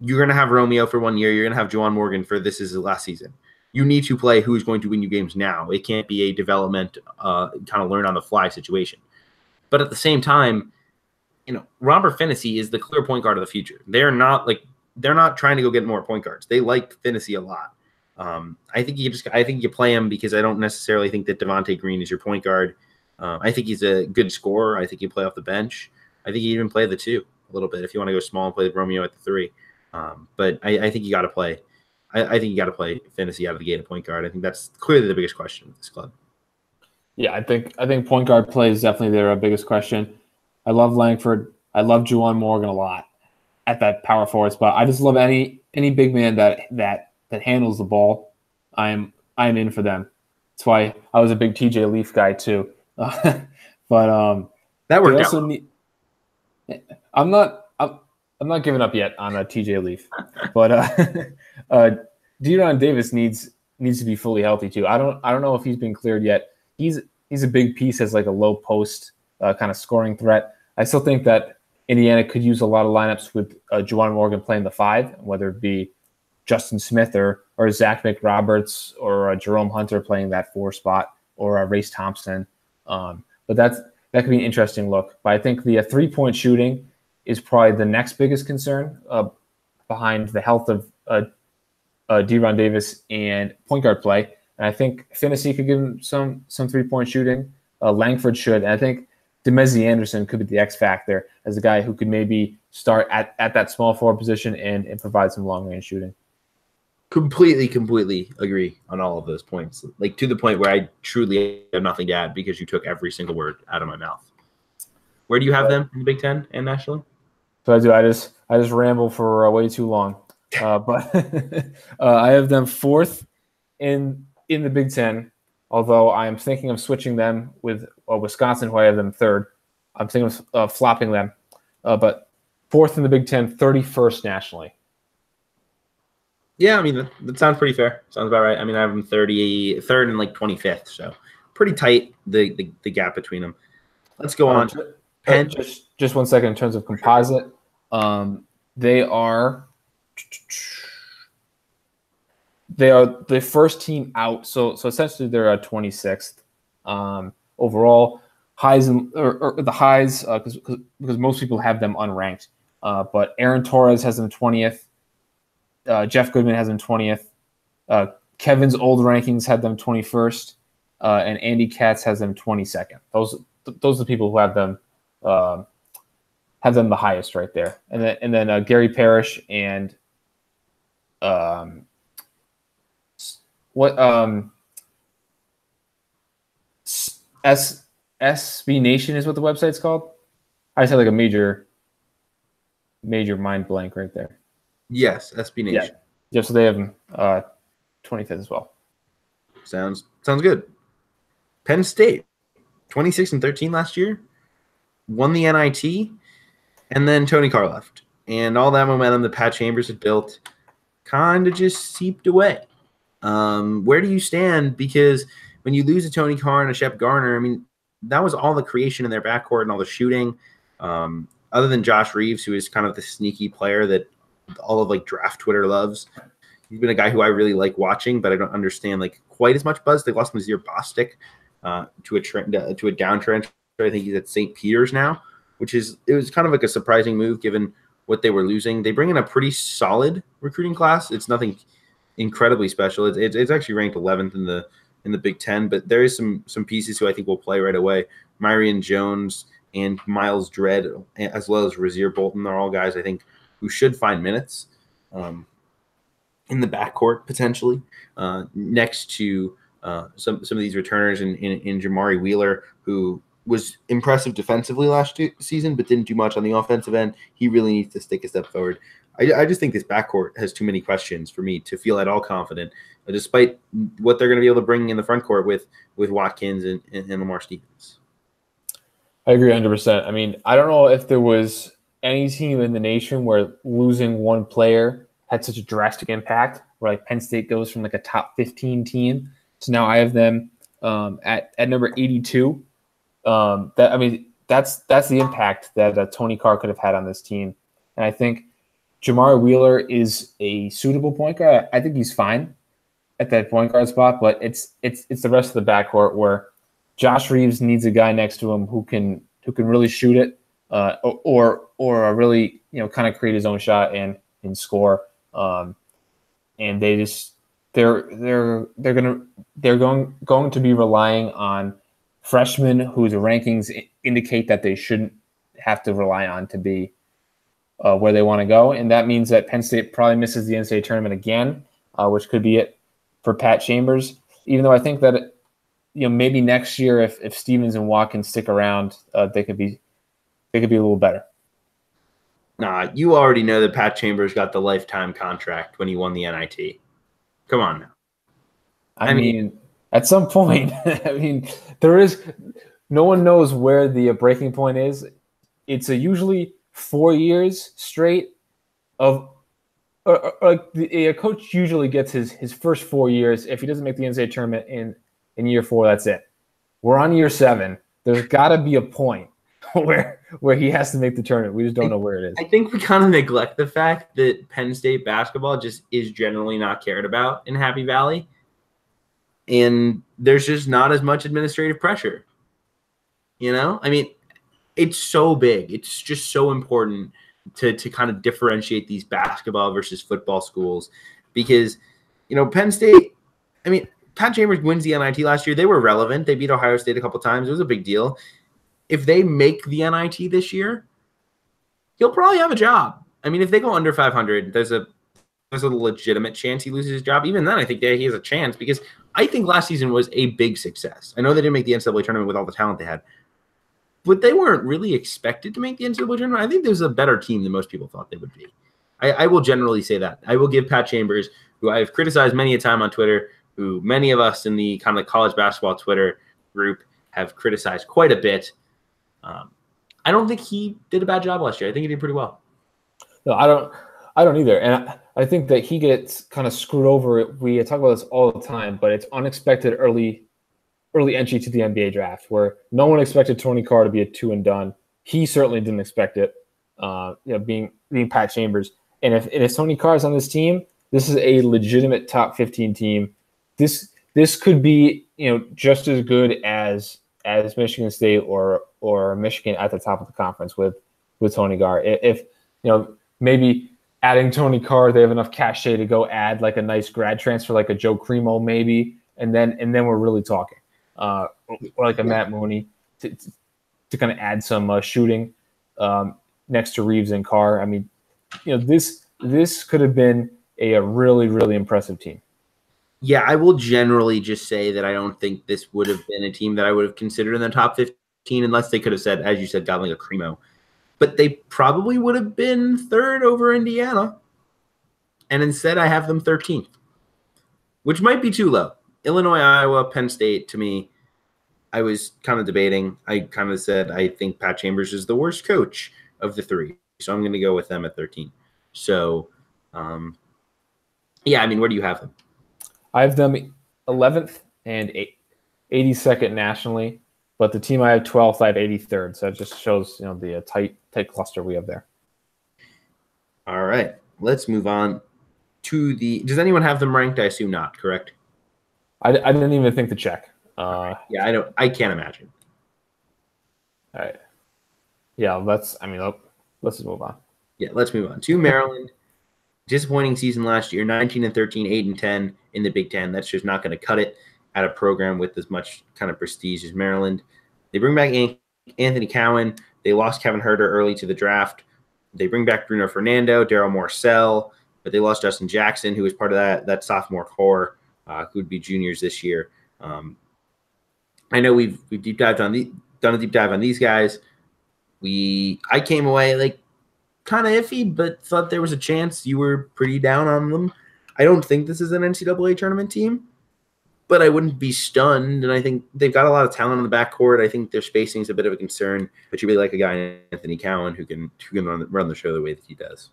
Speaker 1: you're going to have Romeo for 1 year. You're going to have Juwan Morgan for this is his last season. You need to play who's going to win you games now. It can't be a development kind of learn on the fly situation. But at the same time, Robert Finney is the clear point guard of the future. They're not trying to go get more point guards. They like Finney a lot. I think you play him because I don't necessarily think that Devontae Green is your point guard. I think he's a good scorer. I think you play off the bench. I think you even play the 2 a little bit if you want to go small and play Romeo at the 3. But I think you got to play. I think you got to play Finney out of the gate at point guard. I think that's clearly the biggest question with this club.
Speaker 2: Yeah, I think point guard play is definitely their biggest question. I love Langford. I love Juwan Morgan a lot at that power forward spot. I just love any big man that handles the ball. I'm in for them. That's why I was a big TJ Leaf guy too. But
Speaker 1: that worked out.
Speaker 2: I'm not giving up yet on TJ Leaf, but De'Ron Davis needs to be fully healthy too. I don't know if he's been cleared yet. He's a big piece as like a low post kind of scoring threat. I still think that Indiana could use a lot of lineups with Juwan Morgan playing the 5, whether it be Justin Smith or Zach McRoberts or Jerome Hunter playing that 4 spot or Race Thompson. But that could be an interesting look. But I think the 3-point shooting is probably the next biggest concern behind the health of De'Ron Davis and point guard play. And I think Finney could give him some 3-point shooting. Langford should. And I think Demezi Anderson could be the X factor as a guy who could maybe start at that small forward position and provide some long range shooting.
Speaker 1: Completely agree on all of those points. Like to the point where I truly have nothing to add because you took every single word out of my mouth. Where do you have them in the Big Ten and nationally?
Speaker 2: So I do. I just ramble for way too long. But I have them 4th in the Big Ten. Although I am thinking of switching them with Wisconsin, who I have them 3rd. I'm thinking of flopping them. But 4th in the Big Ten, 31st nationally.
Speaker 1: Yeah, I mean, that sounds pretty fair. Sounds about right. I mean, I have them 33rd and like 25th. So pretty tight, the gap between them. Let's go on.
Speaker 2: Penn. Just 1 second in terms of composite. They are the first team out. So essentially they're 26th overall. Highs or the highs because most people have them unranked. But Aaron Torres has them 20th. Jeff Goodman has them 20th. Kevin's old rankings had them 21st. And Andy Katz has them 22nd. Those are the people who have them the highest right there. And then Gary Parrish and SB Nation is what the website's called. I just had like a major mind blank right there.
Speaker 1: Yes, SB Nation.
Speaker 2: Yeah, so they have them 25th as well.
Speaker 1: Sounds good. Penn State, 26-13 last year, won the NIT, and then Tony Carr left. And all that momentum that Pat Chambers had built kind of just seeped away. Where do you stand? Because when you lose a Tony Carr and a Shep Garner, I mean, that was all the creation in their backcourt and all the shooting. Other than Josh Reeves, who is kind of the sneaky player that all of like draft Twitter loves. He's been a guy who I really like watching, but I don't understand like quite as much buzz. They lost Nazir Bostic to a downtrend. I think he's at St. Peter's now, it was kind of like a surprising move given what they were losing. They bring in a pretty solid recruiting class. It's nothing incredibly special. It's actually ranked 11th in the Big Ten, but there is some pieces who I think will play right away. Myrion Jones and Miles Dredd, as well as Razir Bolton, are all guys I think who should find minutes in the backcourt potentially next to some of these returners in Jamari Wheeler, who was impressive defensively last season, but didn't do much on the offensive end. He really needs to take a step forward. I just think this backcourt has too many questions for me to feel at all confident, despite what they're going to be able to bring in the front court with Watkins and Lamar Stevens.
Speaker 2: I agree 100%. I mean, I don't know if there was any team in the nation where losing one player had such a drastic impact, where like Penn State goes from like a top 15 team to now I have them at number 82. That's the impact that Tony Carr could have had on this team. And I think Jamari Wheeler is a suitable point guard. I think he's fine at that point guard spot, but it's the rest of the backcourt where Josh Reeves needs a guy next to him who can really shoot it, or really kind of create his own shot and score. And they're going to be relying on freshmen whose rankings indicate that they shouldn't have to rely on to be where they want to go, and that means that Penn State probably misses the NCAA tournament again, which could be it for Pat Chambers. Even though I think that maybe next year if Stevens and Watkins stick around, they could be a little better.
Speaker 1: Nah, you already know that Pat Chambers got the lifetime contract when he won the NIT. Come on now.
Speaker 2: I mean, at some point, there is no one knows where the breaking point is. It's usually 4 years straight of a coach usually gets his first 4 years. If he doesn't make the NCAA tournament in year 4, that's it. We're on year 7. There's got to be a point where he has to make the tournament. We just don't know where it is.
Speaker 1: I think we kind of neglect the fact that Penn State basketball just is generally not cared about in Happy Valley. And there's just not as much administrative pressure. I mean, it's so big. It's just so important to kind of differentiate these basketball versus football schools because, Penn State, I mean, Pat Chambers wins the NIT last year. They were relevant. They beat Ohio State a couple times. It was a big deal. If they make the NIT this year, he'll probably have a job. I mean, if they go under 500, there's a legitimate chance he loses his job. Even then, I think he has a chance because I think last season was a big success. I know they didn't make the NCAA tournament with all the talent they had, but they weren't really expected to make the NCAA tournament. I think there's a better team than most people thought they would be. I will generally say that. I will give Pat Chambers, who I have criticized many a time on Twitter, who many of us in the kind of college basketball Twitter group have criticized quite a bit. I don't think he did a bad job last year. I think he did pretty well.
Speaker 2: No, I don't either. And I think that he gets kind of screwed over. We talk about this all the time, but it's unexpected early entry to the NBA draft where no one expected Tony Carr to be a 2 and done. He certainly didn't expect it, being Pat Chambers. And if Tony Carr's on this team, this is a legitimate top 15 team. This could be, just as good as Michigan State or Michigan at the top of the conference with Tony Carr. If maybe adding Tony Carr, they have enough cachet to go add like a nice grad transfer, like a Joe Cremo maybe, and then we're really talking. Or like a Matt Mooney to kind of add some shooting next to Reeves and Carr. I mean, this could have been a really, really impressive team.
Speaker 1: Yeah, I will generally just say that I don't think this would have been a team that I would have considered in the top 15 unless they could have said, as you said, got like a Cremo. But they probably would have been 3rd over Indiana. And instead I have them 13th, which might be too low. Illinois, Iowa, Penn State, to me, I was kind of debating. I kind of said I think Pat Chambers is the worst coach of the 3. So I'm going to go with them at 13. So, yeah, I mean, where do you have them?
Speaker 2: I have them 11th and 82nd nationally, but the team I have 12th, I have 83rd. So it just shows the tight cluster we have there.
Speaker 1: All right, let's move on to the. Does anyone have them ranked? I assume not. Correct.
Speaker 2: I didn't even think to check.
Speaker 1: Yeah, I don't. I can't imagine.
Speaker 2: All right. Yeah, let's just move on.
Speaker 1: Yeah, let's move on to Maryland. Disappointing season last year, 19-13, 8-10 in the Big Ten. That's just not going to cut it at a program with as much kind of prestige as Maryland. They bring back Anthony Cowan. They lost Kevin Huerter early to the draft. They bring back Bruno Fernando, Daryl Morcell, but they lost Justin Jackson, who was part of that sophomore core, who would be juniors this year. I know we've deep dived on done a deep dive on these guys. I came away like kind of iffy, but thought there was a chance. You were pretty down on them. I don't think this is an NCAA tournament team, but I wouldn't be stunned. And I think they've got a lot of talent on the backcourt. I think their spacing is a bit of a concern, but you really like a guy, Anthony Cowan, who can run the show the way that he does.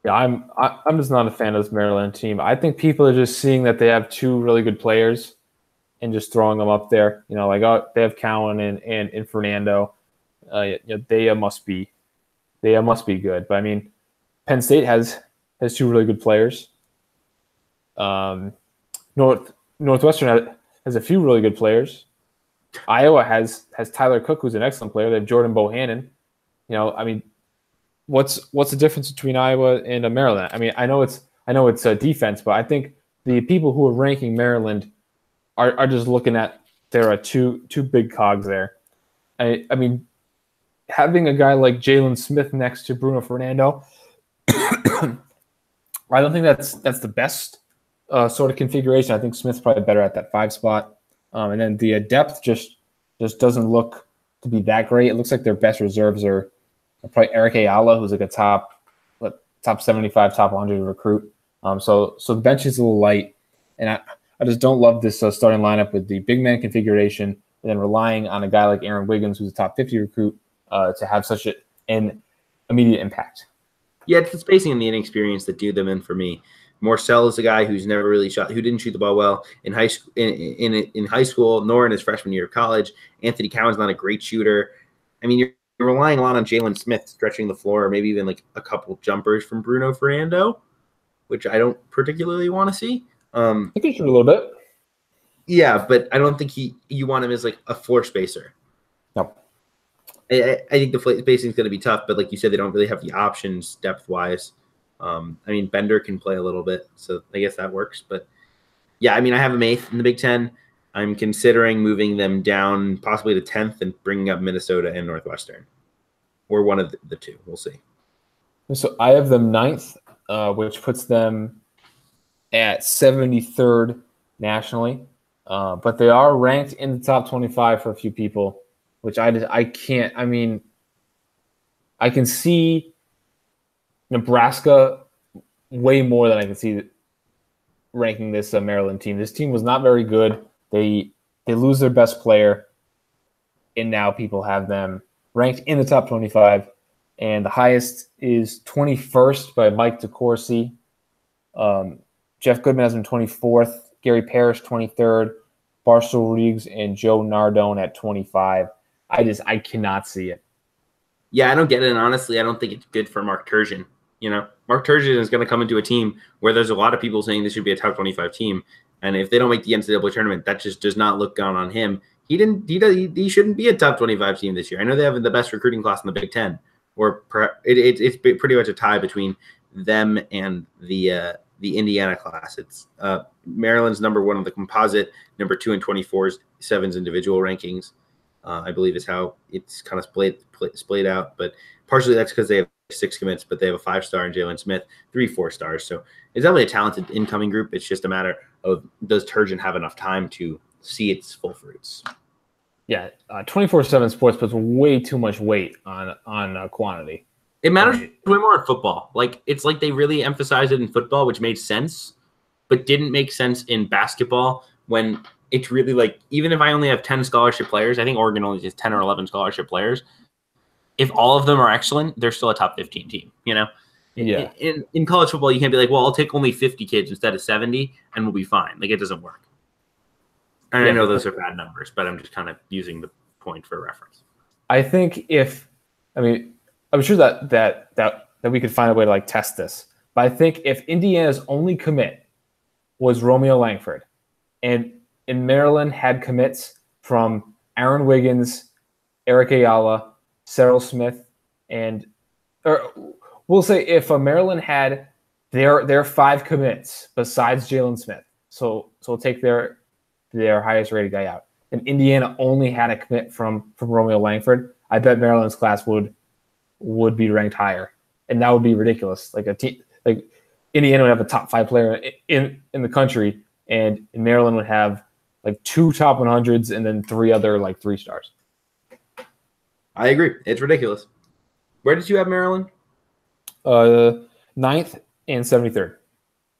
Speaker 2: Yeah, I'm just not a fan of this Maryland team. I think people are just seeing that they have two really good players and just throwing them up there. You know, like, oh, they have Cowan and Fernando. They must be good. But I mean, Penn State has two really good players. Northwestern has a few really good players. Iowa has Tyler Cook, who's an excellent player. They have Jordan Bohannon. You know, I mean, what's the difference between Iowa and Maryland? I mean, I know it's a defense, but I think the people who are ranking Maryland are just looking at there are two big cogs there. I mean, having a guy like Jalen Smith next to Bruno Fernando, I don't think that's the best sort of configuration. I think Smith's probably better at that 5 spot, and then the depth just doesn't look to be that great. It looks like their best reserves are probably Eric Ayala, who's like a top 75, top 100 recruit. So the bench is a little light, and I just don't love this starting lineup with the big man configuration, and then relying on a guy like Aaron Wiggins, who's a top 50 recruit, to have such an immediate impact.
Speaker 1: Yeah, it's the spacing and the inexperience that do them in for me. Morcell is a guy who's never really who didn't shoot the ball well in high school, in high school, nor in his freshman year of college. Anthony Cowan's not a great shooter. I mean, you're relying a lot on Jalen Smith stretching the floor, or maybe even like a couple jumpers from Bruno Fernando, which I don't particularly want to see.
Speaker 2: He can shoot a little bit.
Speaker 1: Yeah, but I don't think you want him as like a floor spacer.
Speaker 2: No.
Speaker 1: I think the spacing is going to be tough, but like you said, they don't really have the options depth-wise. I mean, Bender can play a little bit, so I guess that works. But, yeah, I mean, I have them 8th in the Big Ten. I'm considering moving them down possibly to 10th and bringing up Minnesota and Northwestern, or one of the two. We'll see.
Speaker 2: So I have them 9th, which puts them at 73rd nationally. But they are ranked in the top 25 for a few people, which I can't. I mean, I can see Nebraska way more than I can see ranking this Maryland team. This team was not very good. They lose their best player, and now people have them ranked in the top 25. And the highest is 21st by Mike DeCourcy. Jeff Goodman has him 24th. Gary Parrish 23rd. Barstool Riggs and Joe Nardone at 25. I cannot see it.
Speaker 1: Yeah, I don't get it. And honestly, I don't think it's good for Mark Turgeon. You know, Mark Turgeon is going to come into a team where there's a lot of people saying this should be a top 25 team. And if they don't make the NCAA tournament, that just does not look good on him. He shouldn't be a top 25 team this year. I know they have the best recruiting class in the Big Ten, or it's pretty much a tie between them and the Indiana class. It's Maryland's number 1 of the composite, number 2 in 24's 7's individual rankings. I believe is how it's kind of splayed out. But partially that's because they have 6 commits, but they have a 5-star in Jalen Smith, 3 4-stars. So it's definitely a talented incoming group. It's just a matter of, does Turgeon have enough time to see its full fruits?
Speaker 2: Yeah, 24/7 Sports puts way too much weight on quantity.
Speaker 1: It matters way more in football. Like, it's like they really emphasized it in football, which made sense, but didn't make sense in basketball when it's really like, even if I only have 10 scholarship players, I think Oregon only has 10 or 11 scholarship players. If all of them are excellent, they're still a top 15 team, you know?
Speaker 2: Yeah.
Speaker 1: In college football, you can't be like, well, I'll take only 50 kids instead of 70 and we'll be fine. Like, it doesn't work. And I know those are bad numbers, but I'm just kind of using the point for reference.
Speaker 2: I think I'm sure that we could find a way to like test this. But I think if Indiana's only commit was Romeo Langford, and Maryland had commits from Aaron Wiggins, Eric Ayala, Cyril Smith, or we'll say if Maryland had their 5 commits besides Jalen Smith, so we'll take their highest rated guy out, and Indiana only had a commit from Romeo Langford, I bet Maryland's class would be ranked higher, and that would be ridiculous. Like Indiana would have a top 5 player in the country, and Maryland would have like 2 top 100s and then 3 other like 3 stars.
Speaker 1: I agree. It's ridiculous. Where did you have Maryland?
Speaker 2: 9th and 73rd.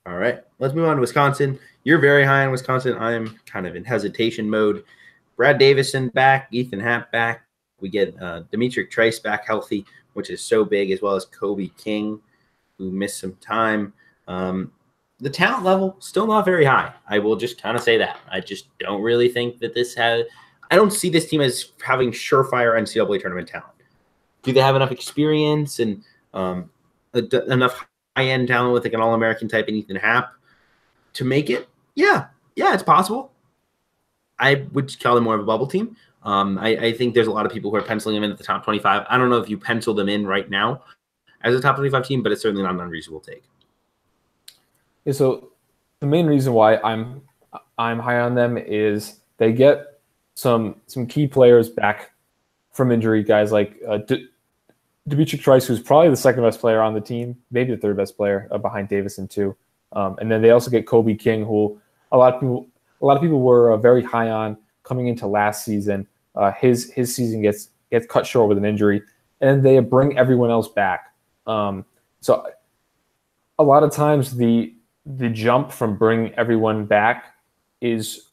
Speaker 1: All right. Let's move on to Wisconsin. You're very high on Wisconsin. I'm kind of in hesitation mode. Brad Davison back, Ethan Happ back. We get Dimitri Trice back healthy, which is so big, as well as Kobe King, who missed some time. The talent level, still not very high. I will just kind of say that. I just don't really think that this has – I don't see this team as having surefire NCAA tournament talent. Do they have enough experience and enough high-end talent with like an All-American type in Ethan Happ to make it? Yeah, it's possible. I would call them more of a bubble team. I think there's a lot of people who are penciling them in at the top 25. I don't know if you pencil them in right now as a top 25 team, but it's certainly not an unreasonable take.
Speaker 2: Yeah, so the main reason why I'm high on them is they get some key players back from injury, guys like Dimitri Trice, who's probably the second best player on the team, maybe the third best player behind Davison too. And then they also get Kobe King, who a lot of people were very high on coming into last season. His season gets cut short with an injury, and they bring everyone else back. So a lot of times the jump from bringing everyone back is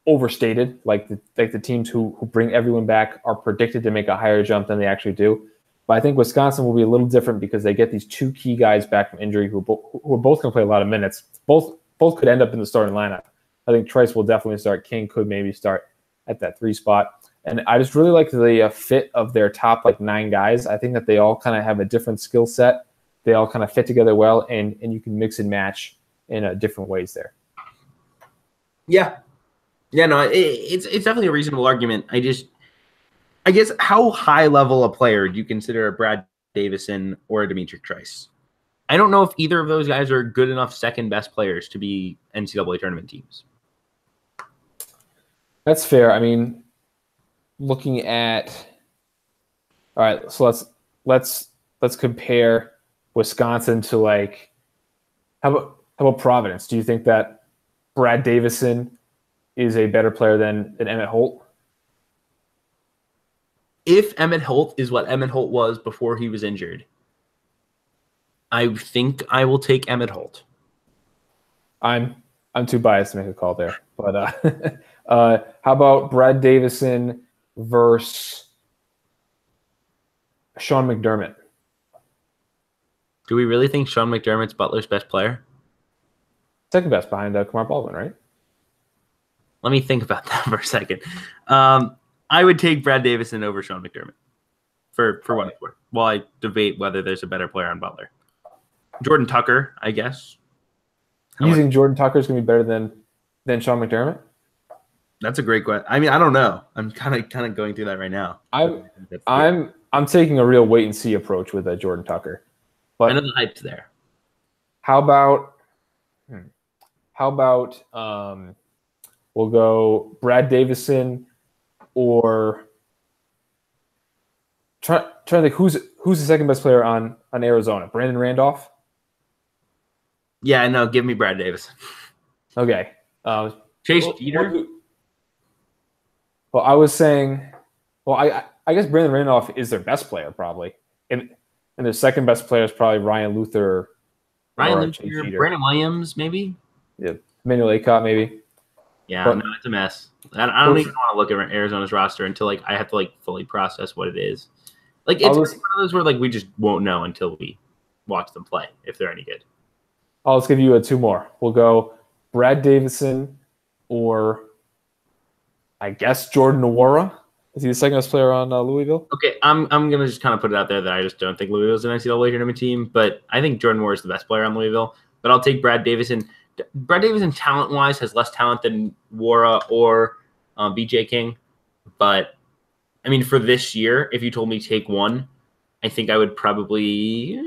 Speaker 2: overstated. Like the teams who bring everyone back are predicted to make a higher jump than they actually do. But I think Wisconsin will be a little different because they get these two key guys back from injury who are both going to play a lot of minutes. Both could end up in the starting lineup. I think Trice will definitely start. King could maybe start at that 3 spot. And I just really like the fit of their top 9 guys. I think that they all kind of have a different skill set. They all kind of fit together well, and you can mix and match in different ways there.
Speaker 1: Yeah, no, it's definitely a reasonable argument. I guess how high level a player do you consider a Brad Davison or a Dimitri Trice? I don't know if either of those guys are good enough second best players to be NCAA tournament teams.
Speaker 2: That's fair. I mean, looking at all right, so let's compare Wisconsin to how about Providence? Do you think that Brad Davison is a better player than Emmett Holt?
Speaker 1: If Emmett Holt is what Emmett Holt was before he was injured, I think I will take Emmett Holt.
Speaker 2: I'm too biased to make a call there, but how about Brad Davison versus Sean McDermott?
Speaker 1: Do we really think Sean McDermott's Butler's best player?
Speaker 2: Second best behind Kamar Baldwin, right?
Speaker 1: Let me think about that for a second. I would take Brad Davison over Sean McDermott for what it's worth, while I debate whether there's a better player on Butler. Jordan Tucker, I guess.
Speaker 2: You think Jordan Tucker is going to be better than Sean McDermott?
Speaker 1: That's a great question. I mean, I don't know. I'm kind of going through that right now.
Speaker 2: I'm taking a real wait and see approach with Jordan Tucker. But
Speaker 1: I know the hype's there.
Speaker 2: How about we'll go Brad Davison or try to think who's the second best player on Arizona? Brandon Randolph?
Speaker 1: Yeah, no, give me Brad Davison.
Speaker 2: Okay.
Speaker 1: Chase Jeter?
Speaker 2: Well, I was saying, I guess Brandon Randolph is their best player probably. And their second best player is probably Ryan Luther.
Speaker 1: Brandon Williams, maybe?
Speaker 2: Yeah. Manuel Acott, maybe.
Speaker 1: Yeah, no, it's a mess. I don't even want to look at Arizona's roster until I have to fully process what it is. It's one of those where we just won't know until we watch them play if they're any good.
Speaker 2: I'll just give you 2 more. We'll go Brad Davison or I guess Jordan Nwora. Is he the second best player on Louisville?
Speaker 1: Okay, I'm gonna just kind of put it out there that I just don't think Louisville's an NCAA tournament team, but I think Jordan Nwora is the best player on Louisville. But I'll take Brad Davison. Brad Davison, talent-wise, has less talent than Nwora or BJ King. But I mean, for this year, if you told me take one, I think I would probably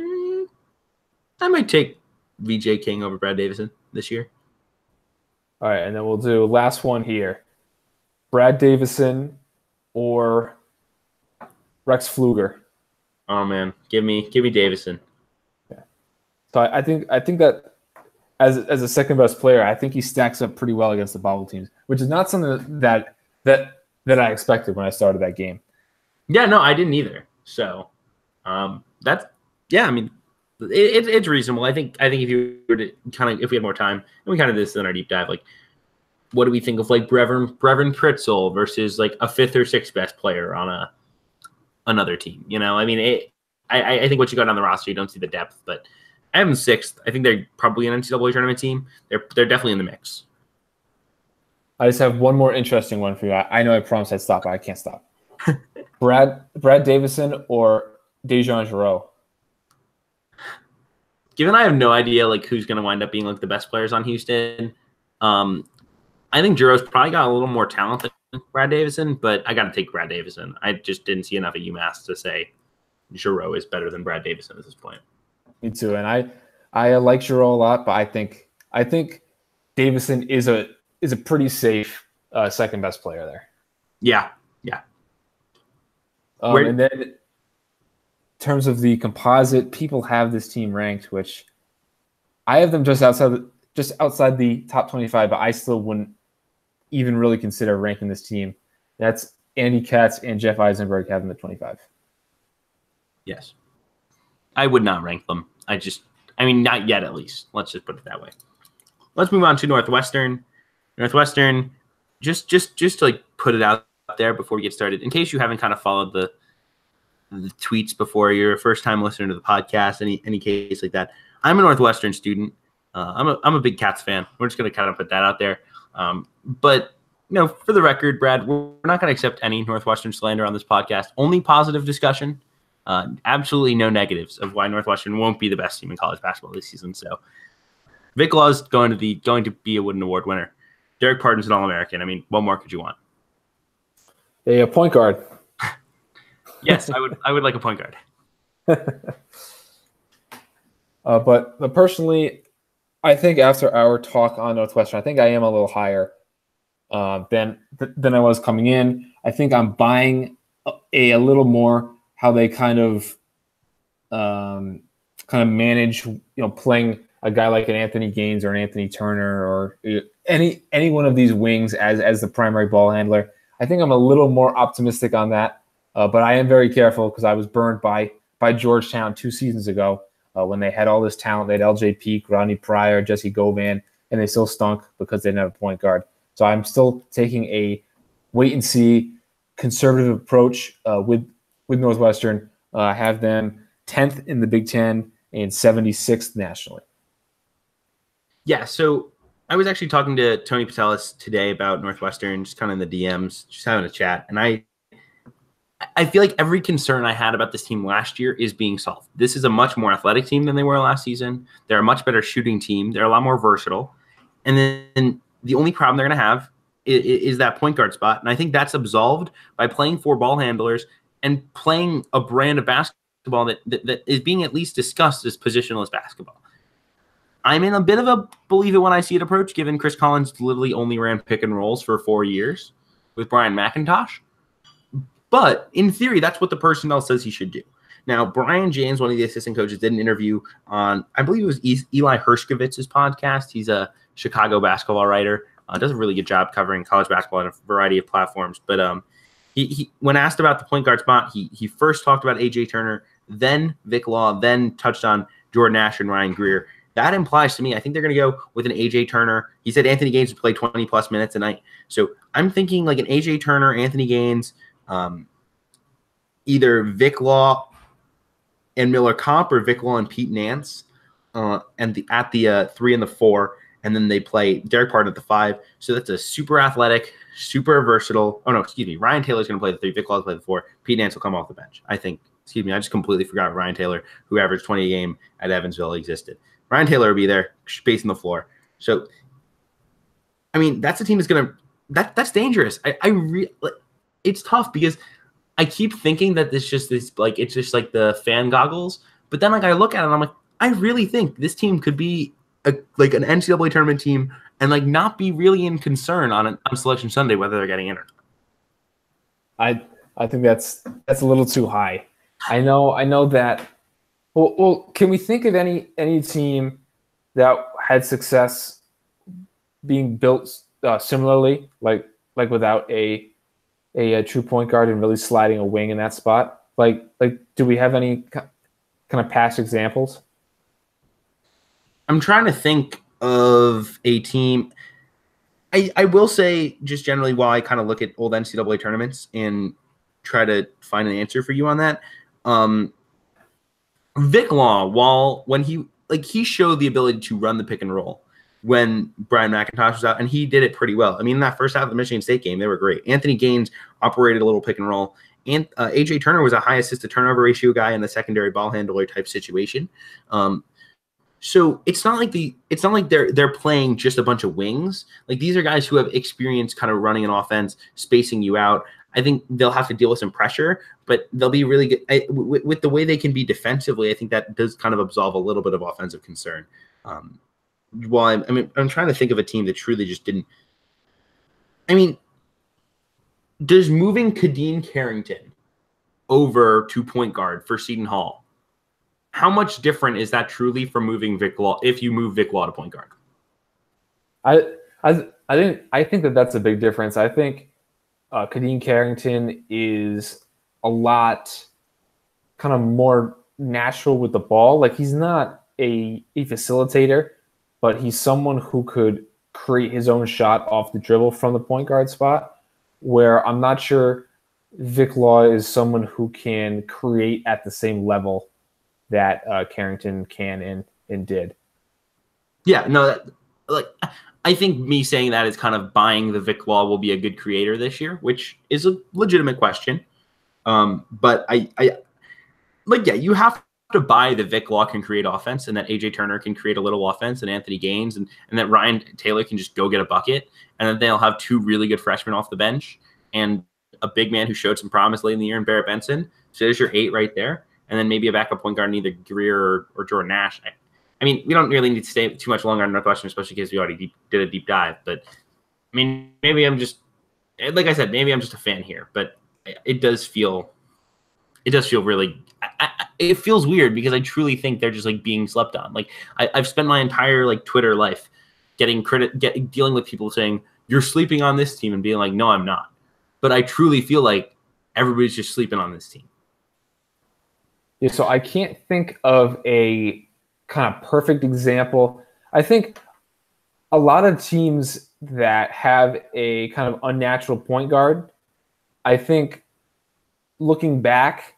Speaker 1: I might take VJ King over Brad Davison this year.
Speaker 2: All right, and then we'll do last one here. Brad Davison or Rex Pfluger.
Speaker 1: Oh man, give me Davison.
Speaker 2: Yeah. So I think that as a second best player, I think he stacks up pretty well against the bubble teams, which is not something that I expected when I started that game.
Speaker 1: Yeah, no, I didn't either. So that's yeah. I mean, it's reasonable. I think if you were to if we had more time and we kind of did this in our deep dive, like what do we think of like Brevin Pritzel versus like a fifth or sixth best player on another team? I mean, I think once you go down the roster, you don't see the depth, but I have them sixth. I think they're probably an NCAA tournament team. They're definitely in the mix.
Speaker 2: I just have one more interesting one for you. I know I promised I'd stop, but I can't stop. Brad Davison or Dejan Giroux?
Speaker 1: Given I have no idea like who's going to wind up being like the best players on Houston, I think Giroux's probably got a little more talent than Brad Davison, but I got to take Brad Davison. I just didn't see enough at UMass to say Giroux is better than Brad Davison at this point.
Speaker 2: Me too, and I like Giroux a lot, but I think Davison is a pretty safe second best player there.
Speaker 1: Yeah.
Speaker 2: And then in terms of the composite, people have this team ranked, which I have them just outside the top 25, but I still wouldn't even really consider ranking this team. That's Andy Katz and Jeff Eisenberg have them at 25.
Speaker 1: Yes. I would not rank them. Not yet at least. Let's just put it that way. Let's move on to Northwestern. Northwestern, just to like put it out there before we get started, in case you haven't kind of followed the tweets before, you're a first time listener to the podcast, any case like that. I'm a Northwestern student. I'm a big Cats fan. We're just going to kind of put that out there. But for the record, Brad, we're not going to accept any Northwestern slander on this podcast. Only positive discussion. Absolutely no negatives of why Northwestern won't be the best team in college basketball this season. So Vic Law is going to be a Wooden Award winner. Derek Pardon's an All-American. I mean, what more could you want?
Speaker 2: A point guard.
Speaker 1: Yes, I would like a point guard.
Speaker 2: But personally, I think after our talk on Northwestern, I think I am a little higher than I was coming in. I think I'm buying a little more how they kind of manage, playing a guy like an Anthony Gaines or an Anthony Turner or any one of these wings as the primary ball handler. I think I'm a little more optimistic on that, but I am very careful because I was burned by Georgetown 2 seasons ago when they had all this talent. They had LJ Peak, Rodney Pryor, Jesse Govan, and they still stunk because they didn't have a point guard. So I'm still taking a wait-and-see conservative approach with Northwestern. I have them 10th in the Big Ten and 76th nationally.
Speaker 1: Yeah, so I was actually talking to Tony Patelis today about Northwestern, just kind of in the DMs, just having a chat. And I feel like every concern I had about this team last year is being solved. This is a much more athletic team than they were last season. They're a much better shooting team. They're a lot more versatile. And then the only problem they're going to have is that point guard spot. And I think that's absolved by playing 4 ball handlers and playing a brand of basketball that is being at least discussed as positionless basketball. I'm in a bit of a believe it when I see it approach, given Chris Collins literally only ran pick and rolls for 4 years with Brian McIntosh. But in theory, that's what the personnel says he should do. Now, Brian James, one of the assistant coaches, did an interview on, I believe it was Eli Hershkovitz's podcast. He's a Chicago basketball writer. Does a really good job covering college basketball on a variety of platforms. But he when asked about the point guard spot, he first talked about A.J. Turner, then Vic Law, then touched on Jordan Asher and Ryan Greer. That implies to me, I think they're going to go with an A.J. Turner. He said Anthony Gaines would play 20-plus minutes a night. So I'm thinking like an A.J. Turner, Anthony Gaines, either Vic Law and Miller Kopp or Vic Law and Pete Nance at the 3 and the 4. And then they play Derek Pardon at the 5. So that's a super athletic, super versatile. Oh, no, excuse me. Ryan Taylor's going to play the 3. Vic Law will play the 4. Pete Nance will come off the bench. I just completely forgot Ryan Taylor, who averaged 20 a game at Evansville, existed. Ryan Taylor will be there, spacing the floor. So, I mean, that's a team that's going to that's dangerous. It's tough because I keep thinking that it's just like the fan goggles. But then I look at it and I'm like, I really think this team could be like an NCAA tournament team and like not be really in concern on Selection Sunday whether they're getting in or
Speaker 2: not. I think that's a little too high. I know that. Well, can we think of any team that had success being built similarly, like without a a true point guard and really sliding a wing in that spot? Like, do we have any kind of past examples?
Speaker 1: I'm trying to think of a team. I will say just generally while I kind of look at old NCAA tournaments and try to find an answer for you on that. Vic Law, when he showed the ability to run the pick and roll when Brian McIntosh was out, and he did it pretty well. I mean, in that first half of the Michigan State game, they were great. Anthony Gaines operated a little pick and roll, and AJ Turner was a high assist to turnover ratio guy in the secondary ball handler type situation. So it's not like they're playing just a bunch of wings. Like these are guys who have experience kind of running an offense, spacing you out. I think they'll have to deal with some pressure, but they'll be really good with the way they can be defensively. I think that does kind of absolve a little bit of offensive concern. I'm trying to think of a team that truly just didn't. I mean, does moving Kadeem Carrington over to point guard for Seton Hall, how much different is that truly from moving Vic Law if you move Vic Law to point guard?
Speaker 2: I think that's a big difference. I think Kadeem Carrington is a lot kind of more natural with the ball. Like he's not a facilitator, but he's someone who could create his own shot off the dribble from the point guard spot, where I'm not sure Vic Law is someone who can create at the same level that Carrington can and did.
Speaker 1: Yeah, no, I think me saying that is kind of buying the Vic Law will be a good creator this year, which is a legitimate question. But you have to buy the Vic Law can create offense and that AJ Turner can create a little offense and Anthony Gaines and that Ryan Taylor can just go get a bucket. And then they'll have two really good freshmen off the bench and a big man who showed some promise late in the year in Barrett Benson. So there's your 8 right there. And then maybe a backup point guard in either Greer or Jordan Nash. I mean, we don't really need to stay too much longer on Northwestern, especially because we already did a deep dive. But, I mean, maybe I'm just – like I said, maybe I'm just a fan here. But it does feel really – it feels weird because I truly think they're just, like, being slept on. Like, I've spent my entire, like, Twitter life dealing with people saying, you're sleeping on this team and being like, no, I'm not. But I truly feel like everybody's just sleeping on this team.
Speaker 2: Yeah, so I can't think of a kind of perfect example. I think a lot of teams that have a kind of unnatural point guard, I think looking back,